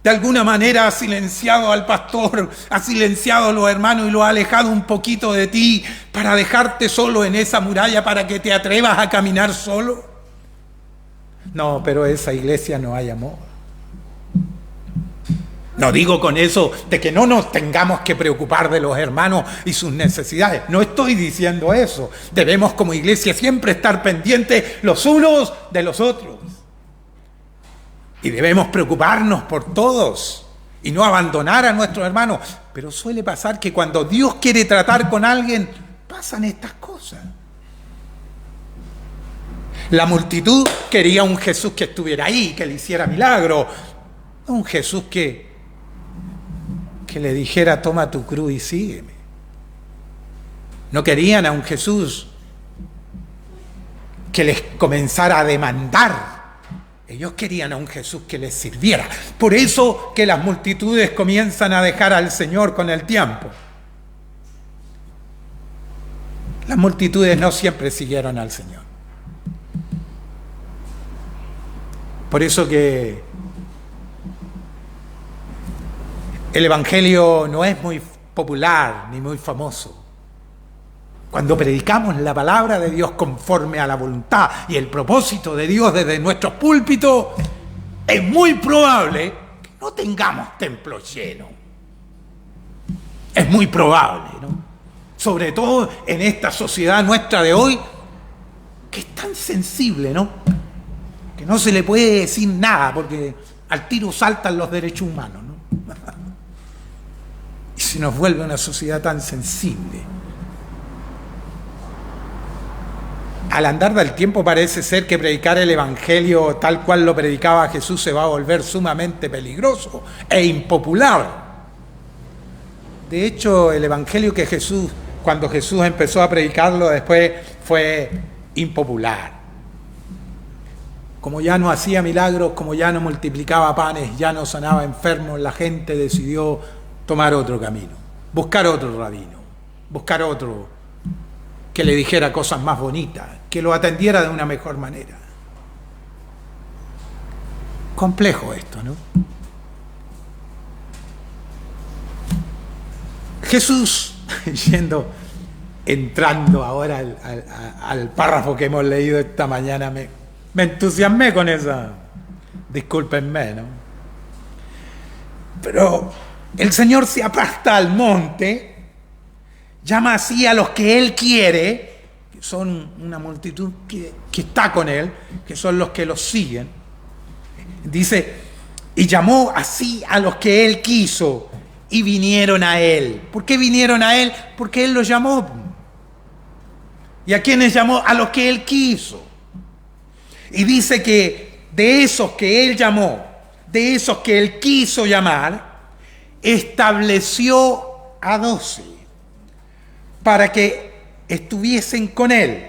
S3: de alguna manera ha silenciado al pastor, ha silenciado a los hermanos y lo ha alejado un poquito de ti para dejarte solo en esa muralla para que te atrevas a caminar solo? No, pero esa iglesia no hay amor. No digo con eso de que no nos tengamos que preocupar de los hermanos y sus necesidades. No estoy diciendo eso. Debemos como iglesia siempre estar pendientes los unos de los otros. Y debemos preocuparnos por todos y no abandonar a nuestros hermanos. Pero suele pasar que cuando Dios quiere tratar con alguien, pasan estas cosas. La multitud quería un Jesús que estuviera ahí, que le hiciera milagro. No un Jesús que le dijera, toma tu cruz y sígueme. No querían a un Jesús que les comenzara a demandar. Ellos querían a un Jesús que les sirviera. Por eso que las multitudes comienzan a dejar al Señor con el tiempo. Las multitudes no siempre siguieron al Señor. Por eso que el Evangelio no es muy popular ni muy famoso. Cuando predicamos la palabra de Dios conforme a la voluntad y el propósito de Dios desde nuestros púlpitos, es muy probable que no tengamos templos llenos. Es muy probable, ¿no? Sobre todo en esta sociedad nuestra de hoy, que es tan sensible, ¿no? Que no se le puede decir nada porque al tiro saltan los derechos humanos, ¿no? Y se nos vuelve una sociedad tan sensible. Al andar del tiempo parece ser que predicar el Evangelio tal cual lo predicaba Jesús se va a volver sumamente peligroso e impopular. De hecho, el Evangelio que Jesús, cuando Jesús empezó a predicarlo, después fue impopular. Como ya no hacía milagros, como ya no multiplicaba panes, ya no sanaba enfermos, la gente decidió tomar otro camino, buscar otro rabino, buscar otro que le dijera cosas más bonitas, que lo atendiera de una mejor manera. Complejo esto, ¿no? Jesús, entrando ahora al párrafo que hemos leído esta mañana, me entusiasmé con esa, discúlpenme, ¿no? Pero el Señor se aparta al monte, llama así a los que Él quiere, que son una multitud que está con Él, que son los que los siguen. Dice, y llamó así a los que Él quiso y vinieron a Él. ¿Por qué vinieron a Él? Porque Él los llamó. ¿Y a quiénes llamó? A los que Él quiso. Y dice que de esos que Él llamó, de esos que Él quiso llamar, estableció a 12 para que estuviesen con Él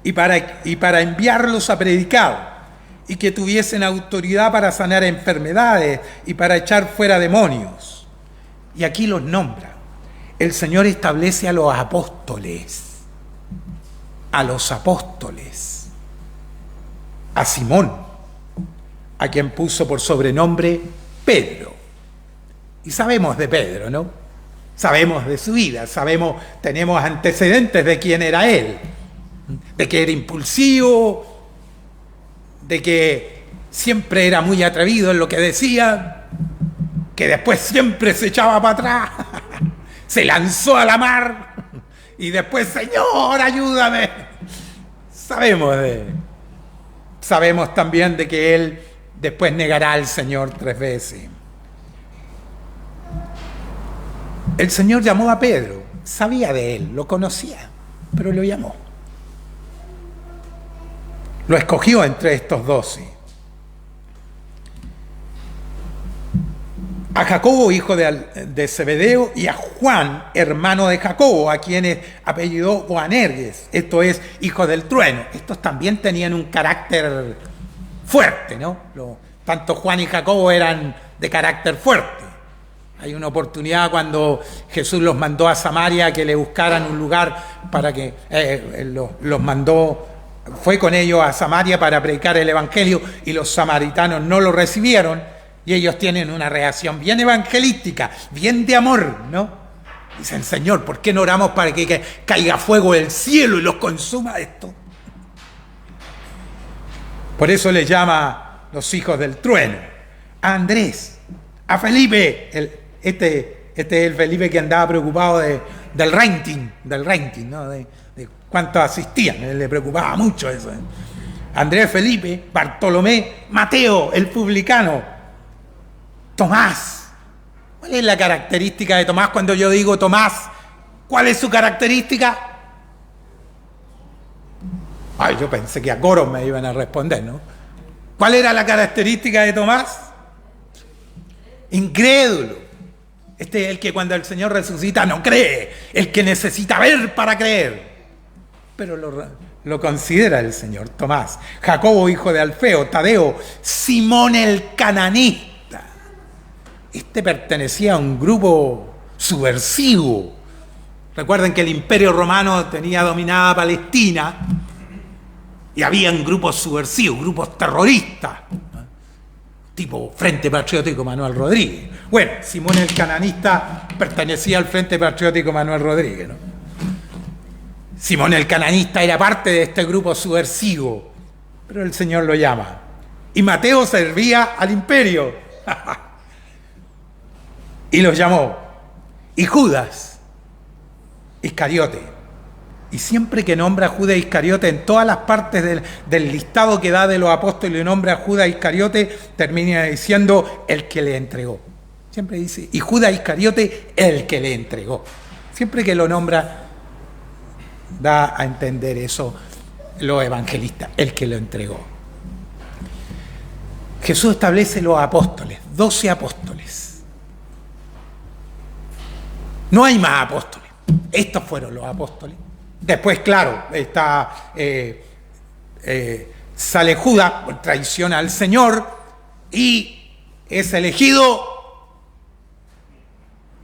S3: y para enviarlos a predicar y que tuviesen autoridad para sanar enfermedades y para echar fuera demonios. Y aquí los nombra. El Señor establece a los apóstoles, a Simón, a quien puso por sobrenombre Pedro. Y sabemos de Pedro, ¿no? Sabemos de su vida, tenemos antecedentes de quién era él, de que era impulsivo, de que siempre era muy atrevido en lo que decía, que después siempre se echaba para atrás, se lanzó a la mar y después, Señor, ayúdame. Sabemos también de que él después negará al Señor 3 veces. El Señor llamó a Pedro, sabía de él, lo conocía, pero lo llamó. Lo escogió entre estos 12. A Jacobo, hijo de Zebedeo, y a Juan, hermano de Jacobo, a quienes apellidó Boanerges, esto es, hijo del trueno. Estos también tenían un carácter fuerte, ¿no? Tanto Juan y Jacobo eran de carácter fuerte. Hay una oportunidad cuando Jesús los mandó a Samaria que le buscaran un lugar para que los mandó, fue con ellos a Samaria para predicar el evangelio y los samaritanos no lo recibieron y ellos tienen una reacción bien evangelística, bien de amor, ¿no? Dicen, Señor, ¿por qué no oramos para que caiga fuego del cielo y los consuma esto? Por eso le llama los hijos del trueno, a Andrés, a Felipe, este es el Felipe que andaba preocupado del ranking, ¿no? De cuántos asistían, le preocupaba mucho eso. Andrés, Felipe, Bartolomé, Mateo, el publicano, Tomás. ¿Cuál es la característica de Tomás? Cuando yo digo Tomás, ¿cuál es su característica? Ay, yo pensé que a coros me iban a responder, ¿no? ¿Cuál era la característica de Tomás? Incrédulo. Este es el que cuando el Señor resucita no cree, el que necesita ver para creer. Pero lo considera el Señor. Tomás, Jacobo, hijo de Alfeo, Tadeo, Simón el cananista. Este pertenecía a un grupo subversivo. Recuerden que el Imperio Romano tenía dominada Palestina y habían grupos subversivos, grupos terroristas, tipo Frente Patriótico Manuel Rodríguez. Bueno, Simón el cananista pertenecía al Frente Patriótico Manuel Rodríguez, ¿no? Simón el cananista era parte de este grupo subversivo, pero el Señor lo llama. Y Mateo servía al imperio y los llamó. Y Judas Iscariote. Y siempre que nombra a Judas Iscariote, en todas las partes del listado que da de los apóstoles y nombra a Judas Iscariote, termina diciendo el que le entregó. Siempre dice, y Judas Iscariote, el que le entregó. Siempre que lo nombra, da a entender eso los evangelistas, el que lo entregó. Jesús establece los apóstoles, 12 apóstoles. No hay más apóstoles. Estos fueron los apóstoles. Después, claro, sale Judas por traición al Señor y es elegido,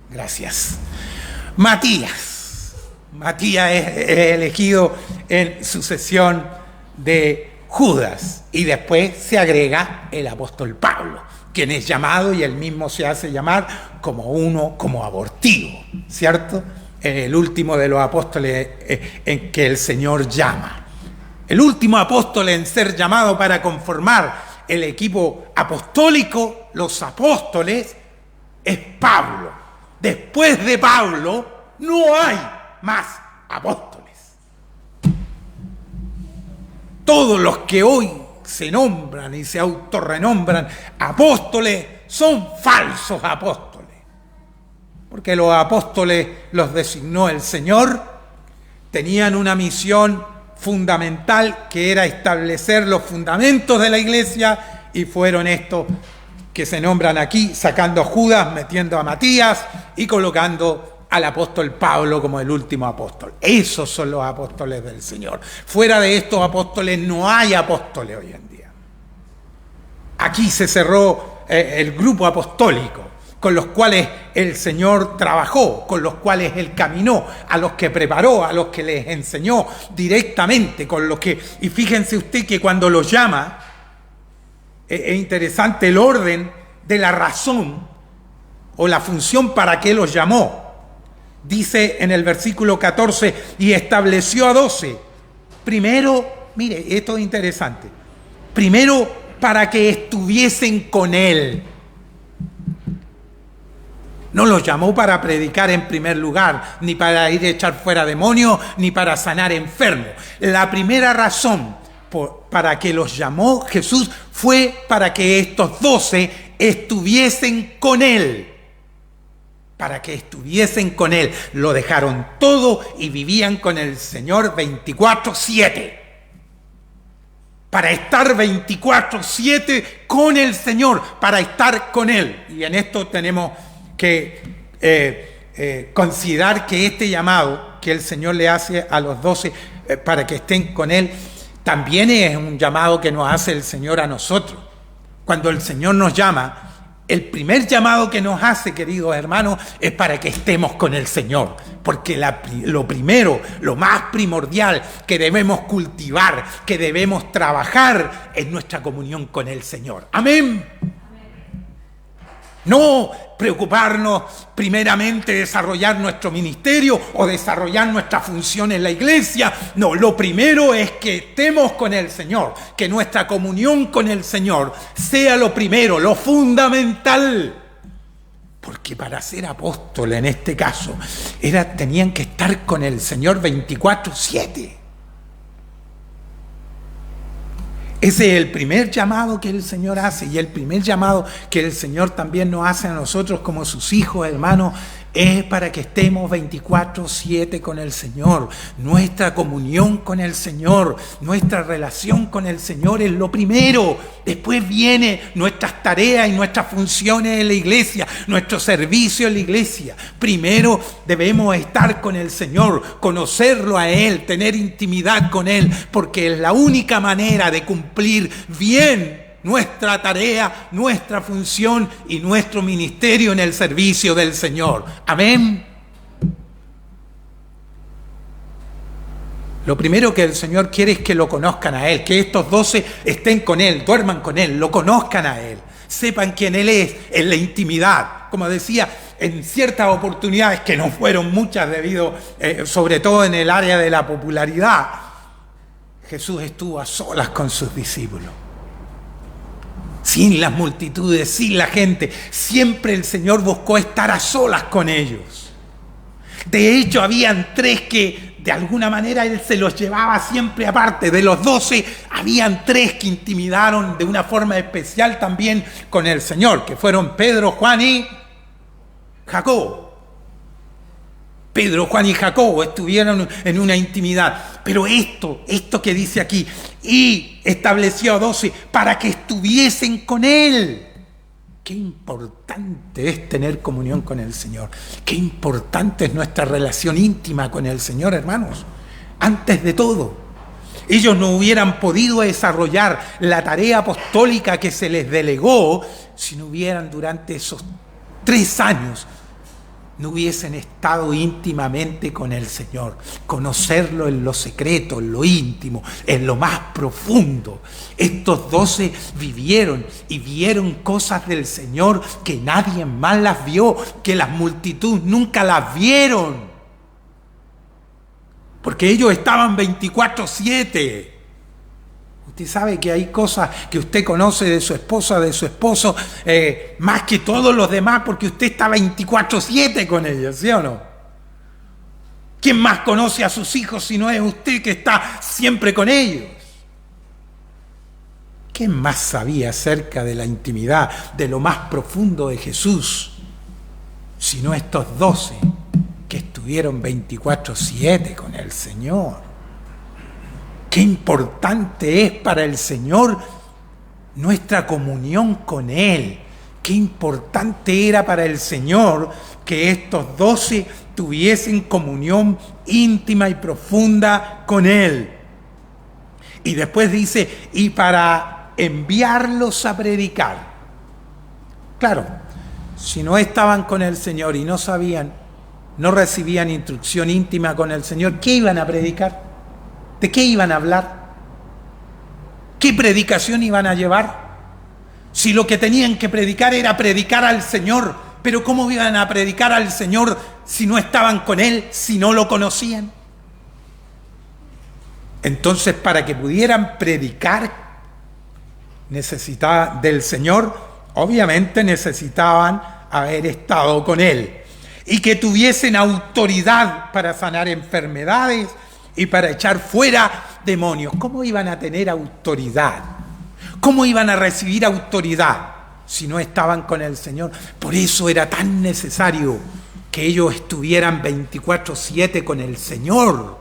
S3: gracias, Matías. Matías es elegido en sucesión de Judas y después se agrega el apóstol Pablo, quien es llamado y él mismo se hace llamar como abortivo, ¿cierto? El último de los apóstoles en que el Señor llama. El último apóstol en ser llamado para conformar el equipo apostólico, los apóstoles, es Pablo. Después de Pablo no hay más apóstoles. Todos los que hoy se nombran y se autorrenombran apóstoles son falsos apóstoles. Porque los apóstoles los designó el Señor, tenían una misión fundamental que era establecer los fundamentos de la iglesia y fueron estos que se nombran aquí, sacando a Judas, metiendo a Matías y colocando al apóstol Pablo como el último apóstol. Esos son los apóstoles del Señor. Fuera de estos apóstoles no hay apóstoles hoy en día. Aquí se cerró el grupo apostólico, con los cuales el Señor trabajó, con los cuales Él caminó, a los que preparó, a los que les enseñó directamente, con los que... Y fíjense usted que cuando los llama, es interesante el orden de la razón o la función para que los llamó. Dice en el versículo 14, y estableció a 12. Primero, mire, esto es interesante. Primero, para que estuviesen con Él. No los llamó para predicar en primer lugar, ni para ir a echar fuera demonios, ni para sanar enfermos. La primera razón para que los llamó Jesús fue para que estos 12 estuviesen con Él. Para que estuviesen con Él. Lo dejaron todo y vivían con el Señor 24/7. Para estar 24/7 con el Señor, para estar con Él. Y en esto tenemos que considerar que este llamado que el Señor le hace a los 12 para que estén con Él, también es un llamado que nos hace el Señor a nosotros. Cuando el Señor nos llama, el primer llamado que nos hace, queridos hermanos, es para que estemos con el Señor. Porque lo primero, lo más primordial que debemos cultivar, que debemos trabajar, es nuestra comunión con el Señor. Amén. No preocuparnos primeramente de desarrollar nuestro ministerio o desarrollar nuestra función en la iglesia. No, lo primero es que estemos con el Señor, que nuestra comunión con el Señor sea lo primero, lo fundamental. Porque para ser apóstol en este caso, tenían que estar con el Señor 24/7. Ese es el primer llamado que el Señor hace, y el primer llamado que el Señor también nos hace a nosotros como sus hijos, hermanos, es para que estemos 24/7 con el Señor. Nuestra comunión con el Señor, nuestra relación con el Señor es lo primero. Después vienen nuestras tareas y nuestras funciones en la iglesia, nuestro servicio en la iglesia. Primero debemos estar con el Señor, conocerlo a Él, tener intimidad con Él, porque es la única manera de cumplir bien nuestra tarea, nuestra función y nuestro ministerio en el servicio del Señor. Amén. Lo primero que el Señor quiere es que lo conozcan a Él, que estos 12 estén con Él, duerman con Él, lo conozcan a Él, sepan quién Él es en la intimidad. Como decía, en ciertas oportunidades, que no fueron muchas debido, sobre todo en el área de la popularidad, Jesús estuvo a solas con sus discípulos. Sin las multitudes, sin la gente. Siempre el Señor buscó estar a solas con ellos. De hecho, habían 3 que de alguna manera Él se los llevaba siempre aparte. De los 12, habían 3 que intimidaron de una forma especial también con el Señor, que fueron Pedro, Juan y Jacobo. Pedro, Juan y Jacobo estuvieron en una intimidad. Pero esto que dice aquí, y estableció a 12 para que estuviesen con Él. Qué importante es tener comunión con el Señor. Qué importante es nuestra relación íntima con el Señor, hermanos. Antes de todo, ellos no hubieran podido desarrollar la tarea apostólica que se les delegó si no hubieran durante esos 3 años no hubiesen estado íntimamente con el Señor, conocerlo en lo secreto, en lo íntimo, en lo más profundo. Estos 12 vivieron y vieron cosas del Señor que nadie más las vio, que las multitudes nunca las vieron, porque ellos estaban 24/7. Usted sabe que hay cosas que usted conoce de su esposa, de su esposo, más que todos los demás, porque usted está 24/7 con ellos, ¿sí o no? ¿Quién más conoce a sus hijos si no es usted que está siempre con ellos? ¿Quién más sabía acerca de la intimidad, de lo más profundo de Jesús, si no estos 12 que estuvieron 24/7 con el Señor? Qué importante es para el Señor nuestra comunión con Él. Qué importante era para el Señor que estos 12 tuviesen comunión íntima y profunda con Él. Y después dice, y para enviarlos a predicar. Claro, si no estaban con el Señor y no sabían, no recibían instrucción íntima con el Señor, ¿qué iban a predicar? ¿De qué iban a hablar? ¿Qué predicación iban a llevar? Si lo que tenían que predicar era predicar al Señor, pero ¿cómo iban a predicar al Señor si no estaban con Él, si no lo conocían? Entonces, para que pudieran predicar del Señor, obviamente necesitaban haber estado con Él y que tuviesen autoridad para sanar enfermedades y para echar fuera demonios. ¿Cómo iban a tener autoridad? ¿Cómo iban a recibir autoridad si no estaban con el Señor? Por eso era tan necesario que ellos estuvieran 24/7 con el Señor,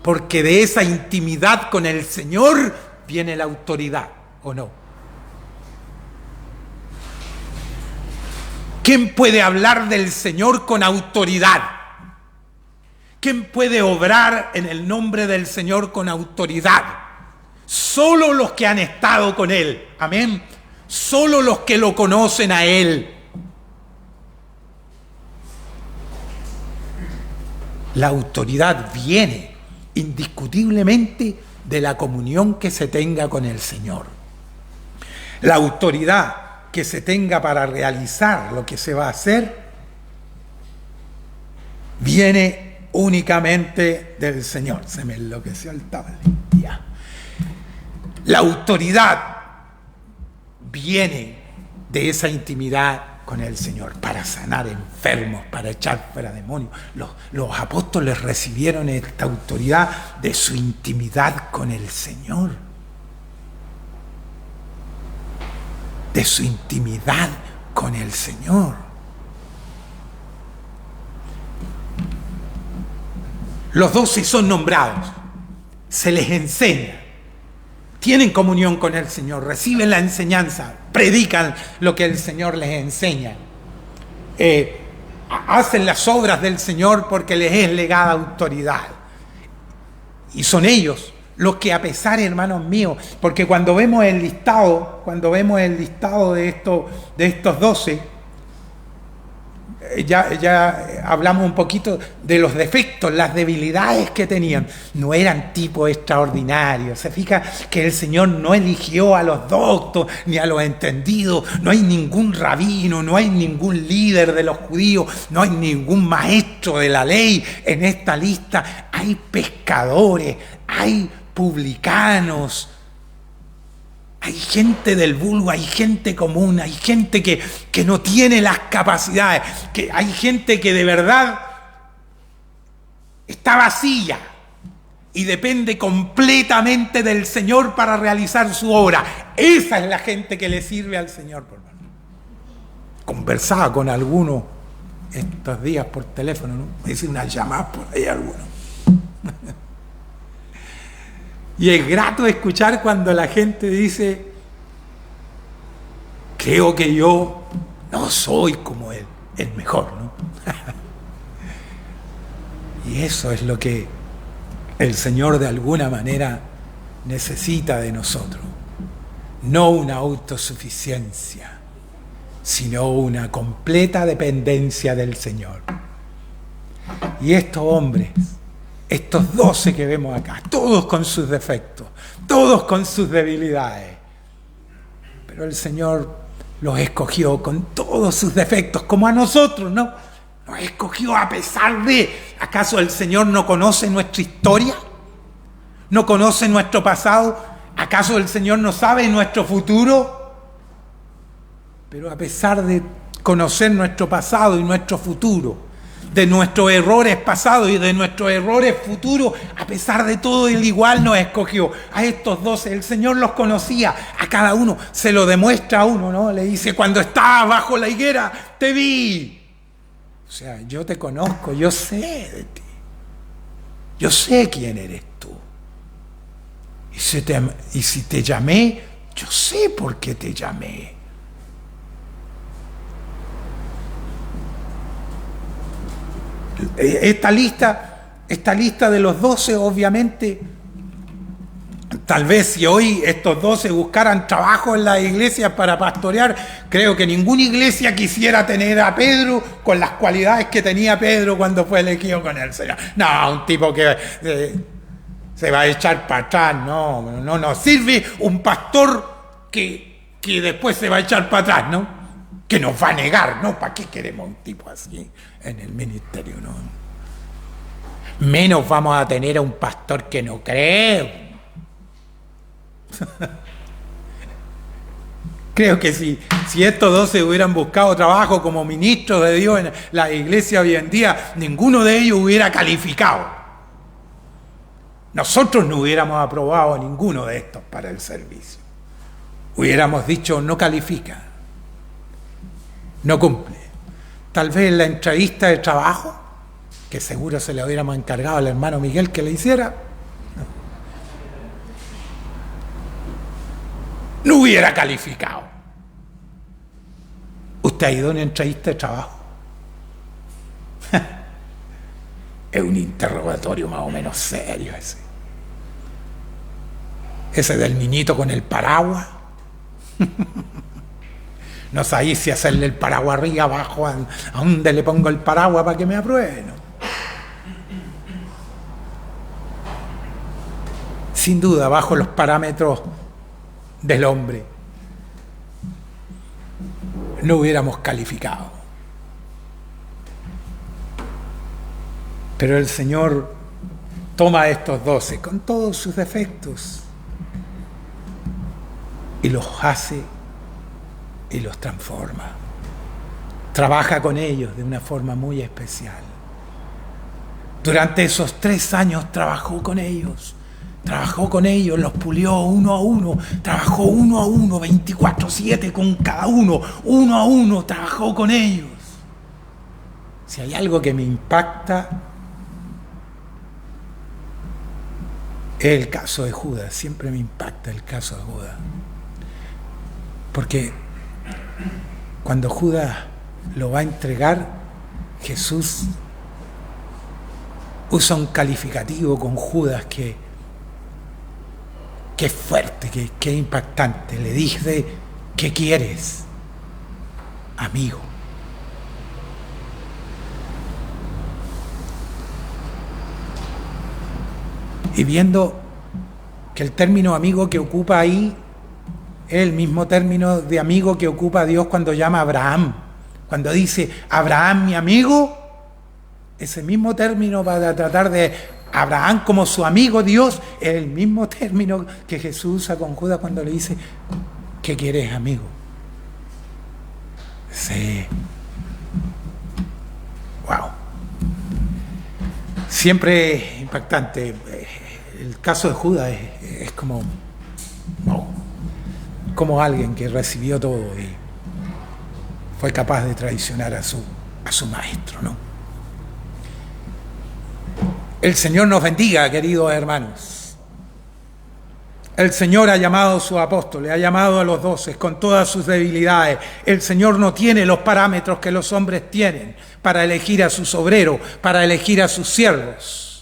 S3: porque de esa intimidad con el Señor viene la autoridad, ¿o no? ¿Quién puede hablar del Señor con autoridad? ¿Quién puede obrar en el nombre del Señor con autoridad? Solo los que han estado con Él. Amén. solo los que lo conocen a Él. La autoridad viene indiscutiblemente de la comunión que se tenga con el Señor. La autoridad que se tenga para realizar lo que se va a hacer viene únicamente del Señor. Se me enloqueció el tablet. Ya. La autoridad viene de esa intimidad con el Señor para sanar enfermos, para echar fuera demonios. Los apóstoles recibieron esta autoridad de su intimidad con el Señor. De su intimidad con el Señor. Los 12 son nombrados, se les enseña, tienen comunión con el Señor, reciben la enseñanza, predican lo que el Señor les enseña, hacen las obras del Señor porque les es legada autoridad. Y son ellos los que, a pesar, hermanos míos, porque cuando vemos el listado de estos 12, ya hablamos un poquito de los defectos, las debilidades que tenían. No eran tipos extraordinarios. Se fija que el Señor no eligió a los doctos ni a los entendidos. No hay ningún rabino, no hay ningún líder de los judíos, no hay ningún maestro de la ley en esta lista. Hay pescadores, hay publicanos, hay gente del vulgo, hay gente común, hay gente que no tiene las capacidades, que hay gente que de verdad está vacía y depende completamente del Señor para realizar su obra. Esa es la gente que le sirve al Señor. Conversaba con algunos estos días por teléfono, ¿no? Me hice unas llamadas por ahí algunos. Y es grato escuchar cuando la gente dice: creo que yo no soy como él, el mejor, ¿no? Y eso es lo que el Señor de alguna manera necesita de nosotros. No una autosuficiencia, sino una completa dependencia del Señor. Y estos hombres, estos 12 que vemos acá, todos con sus defectos, todos con sus debilidades, pero el Señor los escogió con todos sus defectos, como a nosotros, ¿no? Nos escogió a pesar de... ¿Acaso el Señor no conoce nuestra historia? ¿No conoce nuestro pasado? ¿Acaso el Señor no sabe nuestro futuro? Pero a pesar de conocer nuestro pasado y nuestro futuro, de nuestros errores pasados y de nuestros errores futuros, a pesar de todo, Él igual nos escogió. A estos 12, el Señor los conocía, a cada uno se lo demuestra a uno, ¿no? Le dice: cuando estabas bajo la higuera, te vi. O sea, yo te conozco, yo sé de ti. Yo sé quién eres tú. Y si te llamé, yo sé por qué te llamé. Esta lista de los 12, obviamente, tal vez si hoy estos 12 buscaran trabajo en las iglesias para pastorear, creo que ninguna iglesia quisiera tener a Pedro con las cualidades que tenía Pedro cuando fue elegido con el Señor. No, un tipo que se va a echar para atrás. No sirve un pastor que después se va a echar para atrás, ¿no? Que nos va a negar, ¿no? ¿Para qué queremos un tipo así en el ministerio, no? Menos vamos a tener a un pastor que no cree. Creo que si estos 12 hubieran buscado trabajo como ministros de Dios en la iglesia hoy en día, ninguno de ellos hubiera calificado. Nosotros no hubiéramos aprobado a ninguno de estos para el servicio. Hubiéramos dicho: no califica, no cumple. Tal vez en la entrevista de trabajo, que seguro se le hubiéramos encargado al hermano Miguel que le hiciera, no hubiera calificado. ¿Usted ha ido a una entrevista de trabajo? Es un interrogatorio más o menos serio ese. Ese del niñito con el paraguas. No sabéis si hacerle el paraguas arriba, abajo, a dónde le pongo el paraguas para que me apruebe. No. Sin duda, bajo los parámetros del hombre, no hubiéramos calificado. Pero el Señor toma a estos 12 con todos sus defectos y los hace y los transforma. Trabaja con ellos de una forma muy especial. Durante esos 3 años trabajó con ellos, los pulió uno a uno, trabajó uno a uno, 24/7 con cada uno a uno, trabajó con ellos. Si hay algo que me impacta, es el caso de Judas. Siempre me impacta el caso de Judas. Porque cuando Judas lo va a entregar, Jesús usa un calificativo con Judas que es fuerte, que es impactante. Le dice: ¿qué quieres, amigo? Y viendo que el término amigo que ocupa ahí es el mismo término de amigo que ocupa Dios cuando llama a Abraham. Cuando dice: Abraham, mi amigo, ese mismo término para tratar de Abraham como su amigo Dios, es el mismo término que Jesús usa con Judas cuando le dice: ¿qué quieres, amigo? Sí. Wow. Siempre impactante. El caso de Judas es como, wow, como alguien que recibió todo y fue capaz de traicionar a su maestro, ¿no? El Señor nos bendiga, queridos hermanos. El Señor ha llamado a sus apóstoles, ha llamado a los 12 con todas sus debilidades. El Señor no tiene los parámetros que los hombres tienen para elegir a sus obreros, para elegir a sus siervos.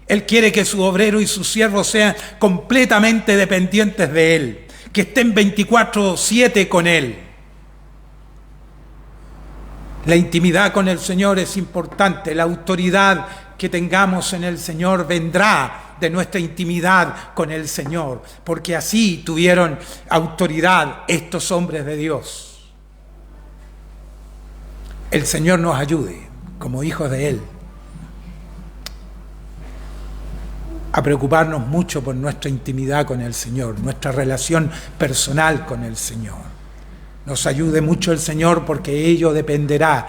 S3: Él quiere que su obrero y sus siervos sean completamente dependientes de Él, que estén 24/7 con Él. La intimidad con el Señor es importante. La autoridad que tengamos en el Señor vendrá de nuestra intimidad con el Señor, porque así tuvieron autoridad estos hombres de Dios. El Señor nos ayude, como hijos de Él, a preocuparnos mucho por nuestra intimidad con el Señor, nuestra relación personal con el Señor. Nos ayude mucho el Señor, porque ello dependerá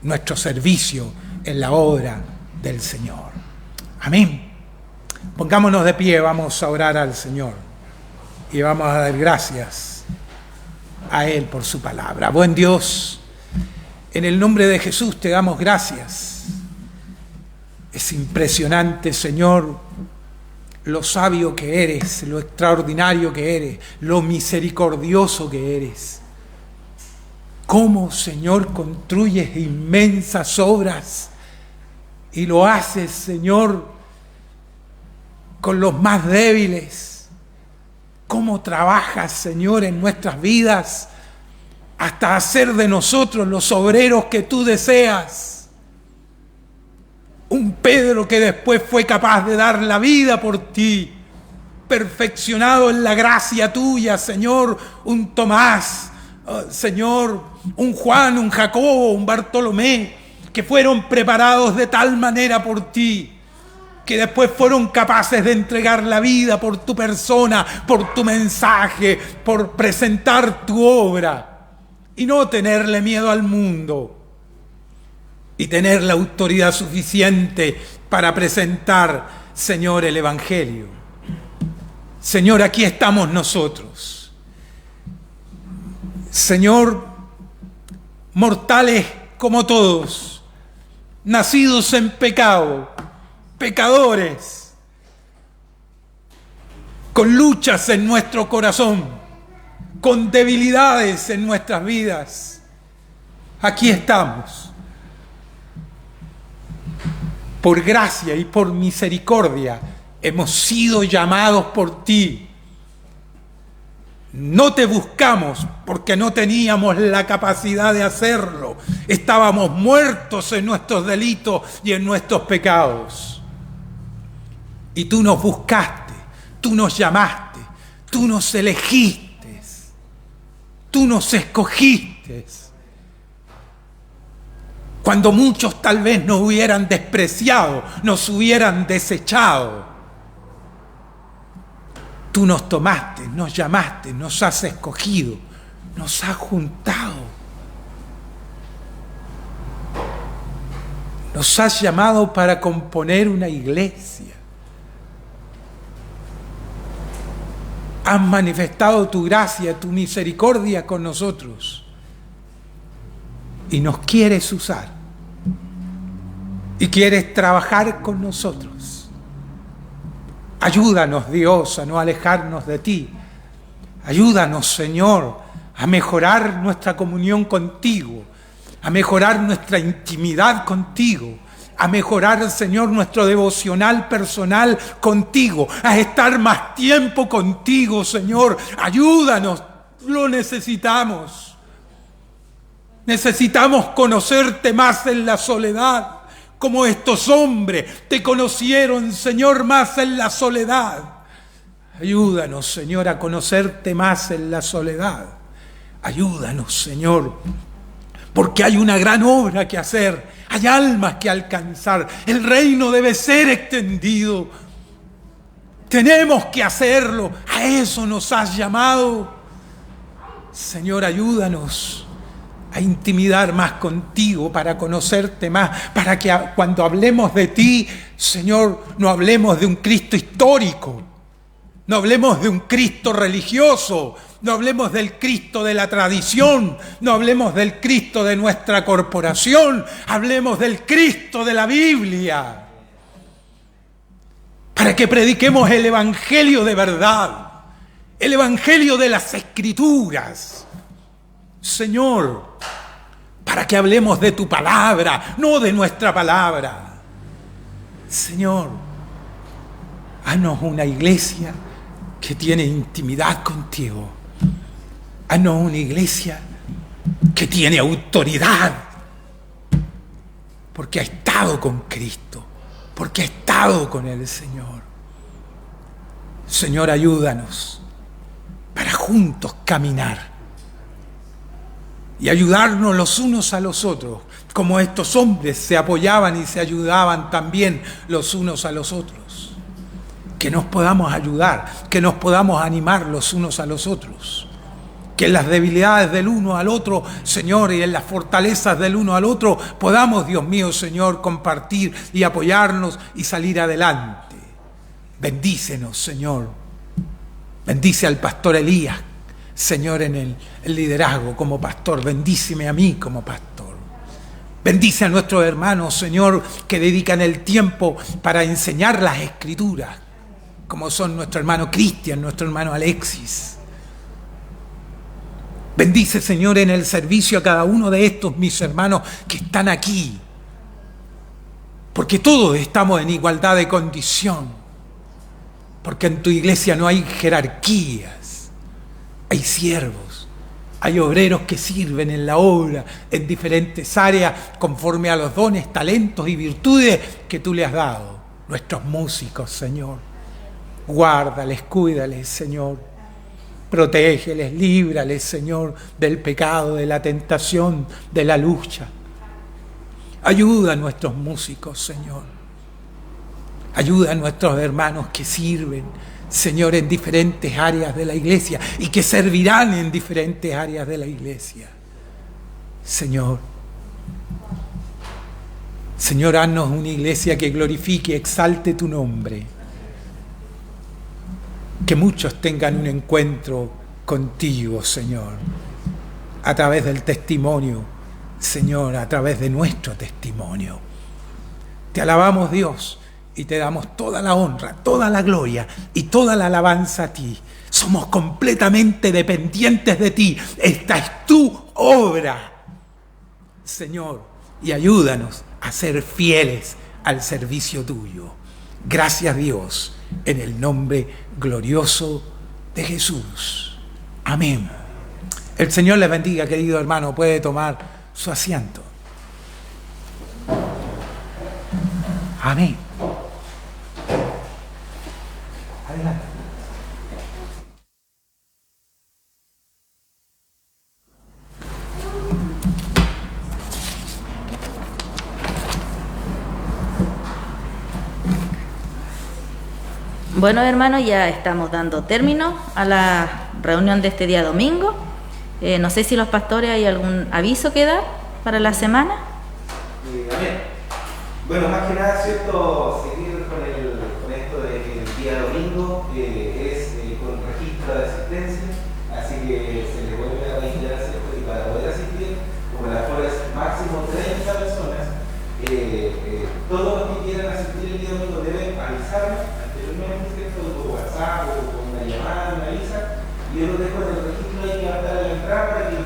S3: nuestro servicio en la obra del Señor. Amén. Pongámonos de pie, vamos a orar al Señor y vamos a dar gracias a Él por su palabra. Buen Dios, en el nombre de Jesús te damos gracias. Es impresionante, Señor, lo sabio que eres, lo extraordinario que eres, lo misericordioso que eres. Cómo, Señor, construyes inmensas obras y lo haces, Señor, con los más débiles. Cómo trabajas, Señor, en nuestras vidas hasta hacer de nosotros los obreros que tú deseas. Un Pedro que después fue capaz de dar la vida por ti, perfeccionado en la gracia tuya, Señor. Un Tomás, Señor, un Juan, un Jacobo, un Bartolomé, que fueron preparados de tal manera por ti, que después fueron capaces de entregar la vida por tu persona, por tu mensaje, por presentar tu obra y no tenerle miedo al mundo. Y tener la autoridad suficiente para presentar, Señor, el Evangelio. Señor, aquí estamos nosotros. Señor, mortales como todos, nacidos en pecado, pecadores, con luchas en nuestro corazón, con debilidades en nuestras vidas. Aquí estamos. Por gracia y por misericordia hemos sido llamados por ti. No te buscamos porque no teníamos la capacidad de hacerlo. Estábamos muertos en nuestros delitos y en nuestros pecados. Y tú nos buscaste, tú nos llamaste, tú nos elegiste, tú nos escogiste. Cuando muchos tal vez nos hubieran despreciado, nos hubieran desechado. Tú nos tomaste, nos llamaste, nos has escogido, nos has juntado. Nos has llamado para componer una iglesia. Has manifestado tu gracia, tu misericordia con nosotros. Y nos quieres usar. Y quieres trabajar con nosotros. Ayúdanos, Dios, a no alejarnos de ti. Ayúdanos, Señor, a mejorar nuestra comunión contigo, a mejorar nuestra intimidad contigo, a mejorar, Señor, nuestro devocional personal contigo, a estar más tiempo contigo, Señor. Ayúdanos, lo necesitamos. Necesitamos conocerte más en la soledad. Como estos hombres te conocieron, Señor, más en la soledad. Ayúdanos, Señor, a conocerte más en la soledad. Ayúdanos, Señor, porque hay una gran obra que hacer, hay almas que alcanzar, el reino debe ser extendido. Tenemos que hacerlo, a eso nos has llamado. Señor, ayúdanos a intimidar más contigo, para conocerte más, para que cuando hablemos de ti, Señor, no hablemos de un Cristo histórico, no hablemos de un Cristo religioso, no hablemos del Cristo de la tradición, no hablemos del Cristo de nuestra corporación, hablemos del Cristo de la Biblia, para que prediquemos el Evangelio de verdad, el Evangelio de las Escrituras. Señor, para que hablemos de tu palabra, no de nuestra palabra. Señor, haznos una iglesia que tiene intimidad contigo. Haznos una iglesia que tiene autoridad, porque ha estado con Cristo, porque ha estado con el Señor. Señor, ayúdanos para juntos caminar y ayudarnos los unos a los otros, como estos hombres se apoyaban y se ayudaban también los unos a los otros. Que nos podamos ayudar, que nos podamos animar los unos a los otros. Que en las debilidades del uno al otro, Señor, y en las fortalezas del uno al otro, podamos, Dios mío, Señor, compartir y apoyarnos y salir adelante. Bendícenos, Señor. Bendice al pastor Elías, Señor, en el liderazgo como pastor. Bendíceme a mí como pastor. Bendice a nuestros hermanos, Señor, que dedican el tiempo para enseñar las Escrituras, como son nuestro hermano Cristian, nuestro hermano Alexis. Bendice, Señor, en el servicio a cada uno de estos mis hermanos que están aquí, porque todos estamos en igualdad de condición, porque en tu iglesia no hay jerarquías, hay siervos, hay obreros que sirven en la obra en diferentes áreas conforme a los dones, talentos y virtudes que tú le has dado. Nuestros músicos, Señor, guárdales, cuídales, Señor. Protégeles, líbrales, Señor, del pecado, de la tentación, de la lucha. Ayuda a nuestros músicos, Señor. Ayuda a nuestros hermanos que sirven, Señor, en diferentes áreas de la iglesia y que servirán en diferentes áreas de la iglesia. Señor, haznos una iglesia que glorifique y exalte tu nombre. Que muchos tengan un encuentro contigo, Señor, a través del testimonio, Señor, a través de nuestro testimonio. Te alabamos, Dios, y te damos toda la honra, toda la gloria y toda la alabanza a ti. Somos completamente dependientes de ti. Esta es tu obra, Señor, y ayúdanos a ser fieles al servicio tuyo. Gracias, Dios, en el nombre glorioso de Jesús. Amén. Amén. El Señor les bendiga, querido hermano. Puede tomar su asiento. Amén. Adelante.
S1: Bueno, hermanos, ya estamos dando término a la reunión de este día domingo. No sé si los pastores hay algún aviso que dar para la semana.
S6: Amén. Bueno, más que nada, ¿cierto? Seguir con esto de que el día domingo es con registro de asistencia, así que se le vuelve a reiterar, ¿cierto? Y para poder asistir, como la aforo es máximo 30 personas, todos los que quieran asistir el día domingo deben avisarme anteriormente, ¿cierto? Por WhatsApp o con una llamada, una avisa, y yo lo dejo en el registro ahí que va a estar en la entrada para que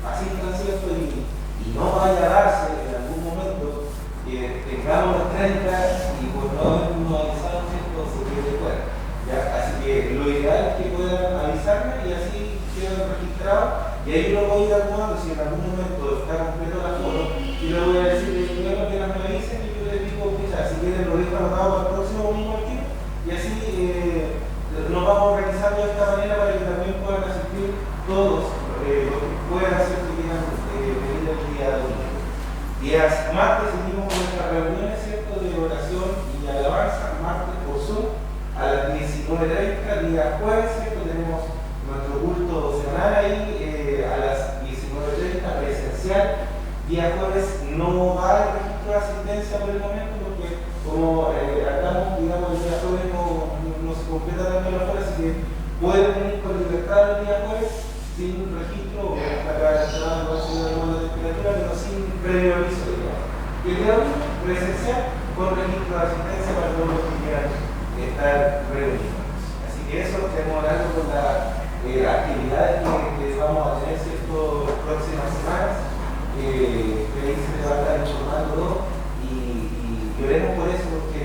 S6: asistan, ¿cierto? Y no vaya a darse en algún momento que tengamos los 30 y por no habernos avisado, ¿cierto? Se quede fuera. ¿Ya? Así que lo ideal es que puedan avisarme y así quedan registrados, y ahí lo voy a ir acomodando. Si en algún momento está completo la foto, y le voy a decir que apenas me avisen y yo les digo que ya, si quieren lo dejo anotado para el próximo domingo al tiro, y así nos vamos organizando de esta manera para que también puedan asistir todos los que puedan hacer que quieran venir el día domingo. Días martes seguimos con nuestras reuniones, ¿cierto?, de oración y alabanza, martes por Zoom a las 19:30, día jueves, ¿cierto?, tenemos nuestro culto semanal ahí a las 19:30 presencial. Día jueves no va el registro de asistencia por el momento porque como acá, digamos, el día jueves no se completa también la hora, así que pueden venir con libertad el día jueves sin registro, hasta acá la entrada no va a ser de temperatura, pero sin previo aviso, digamos. Y el día domingo presencial con registro de asistencia para todos los que quieran estar reunidos. Así que eso, tenemos algo con las actividades que vamos a tener estas próximas semanas. Ahí se le va a estar informando y oremos por eso porque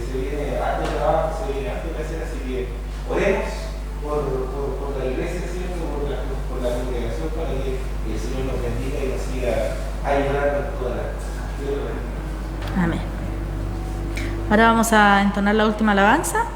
S6: se viene harto trabajo, se viene harto que hacer, así que oremos por la iglesia, ¿cierto? Por la congregación para que el Señor nos bendiga y nos siga ayudando en todas las cosas.
S1: Amén. Ahora vamos a entonar la última alabanza.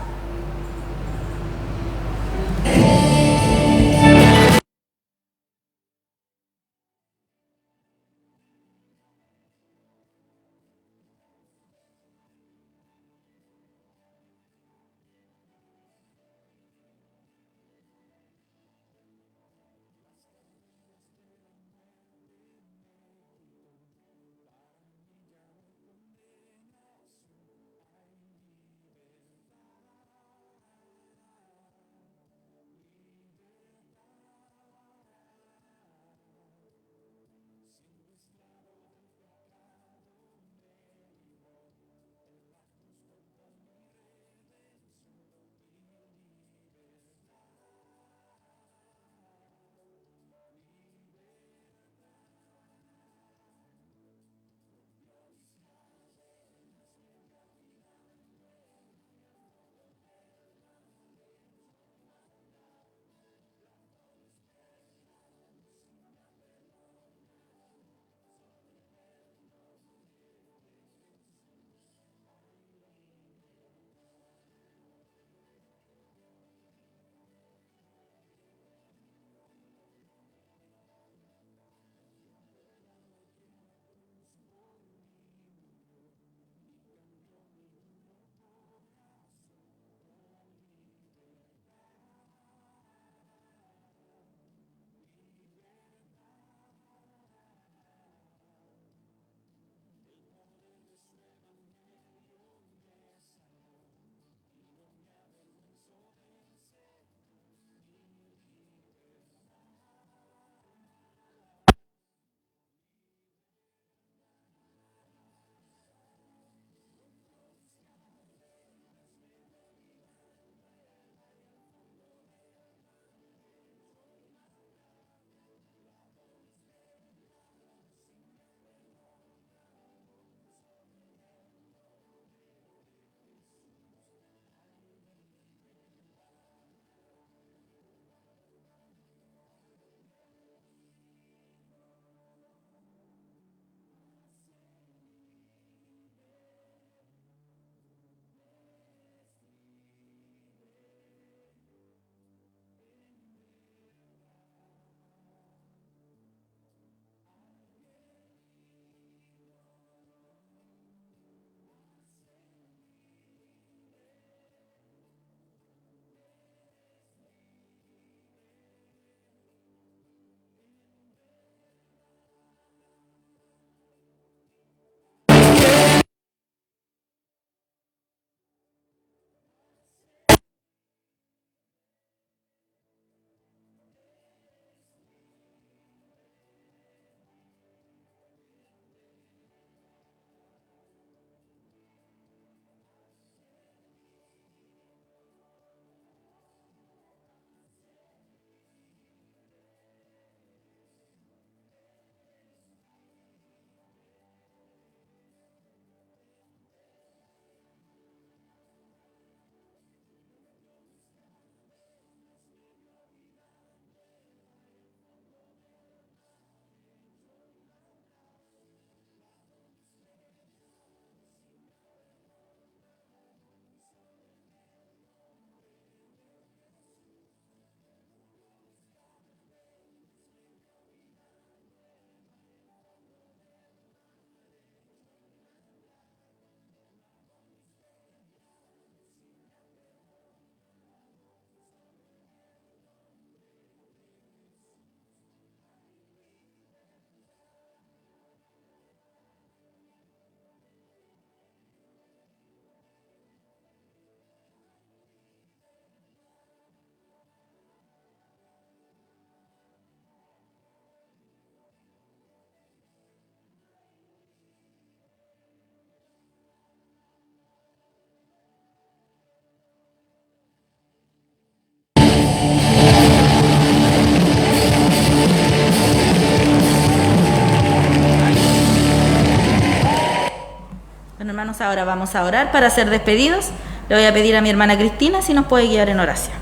S1: hermanos, ahora vamos a orar para ser despedidos. Le voy a pedir a mi hermana Cristina si nos puede guiar en oración.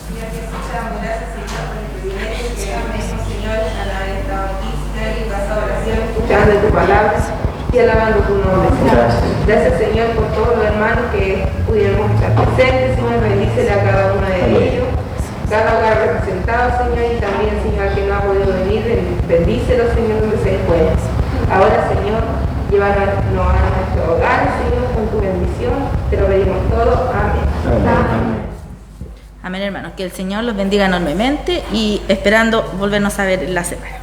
S5: Señor Jesús, te damos gracias, Señor, por el privilegio que tenemos, Señor, al haber estado aquí, Señor, y pasado oración, escuchando tu palabra y alabando tu nombre, Señor. Gracias, Señor, por todos los hermanos que pudieron estar presentes, Señor. Bendícele a cada uno de ellos, cada hogar representado, Señor, y también, Señor, que no ha podido venir, bendícelo, Señor, donde se encuentre. Ahora, Señor, llévanos a nuestro hogar, Señor, con tu bendición. Te lo pedimos todo. Amén.
S1: Amén. Amén, hermanos. Que el Señor los bendiga enormemente y esperando volvernos a ver en la semana.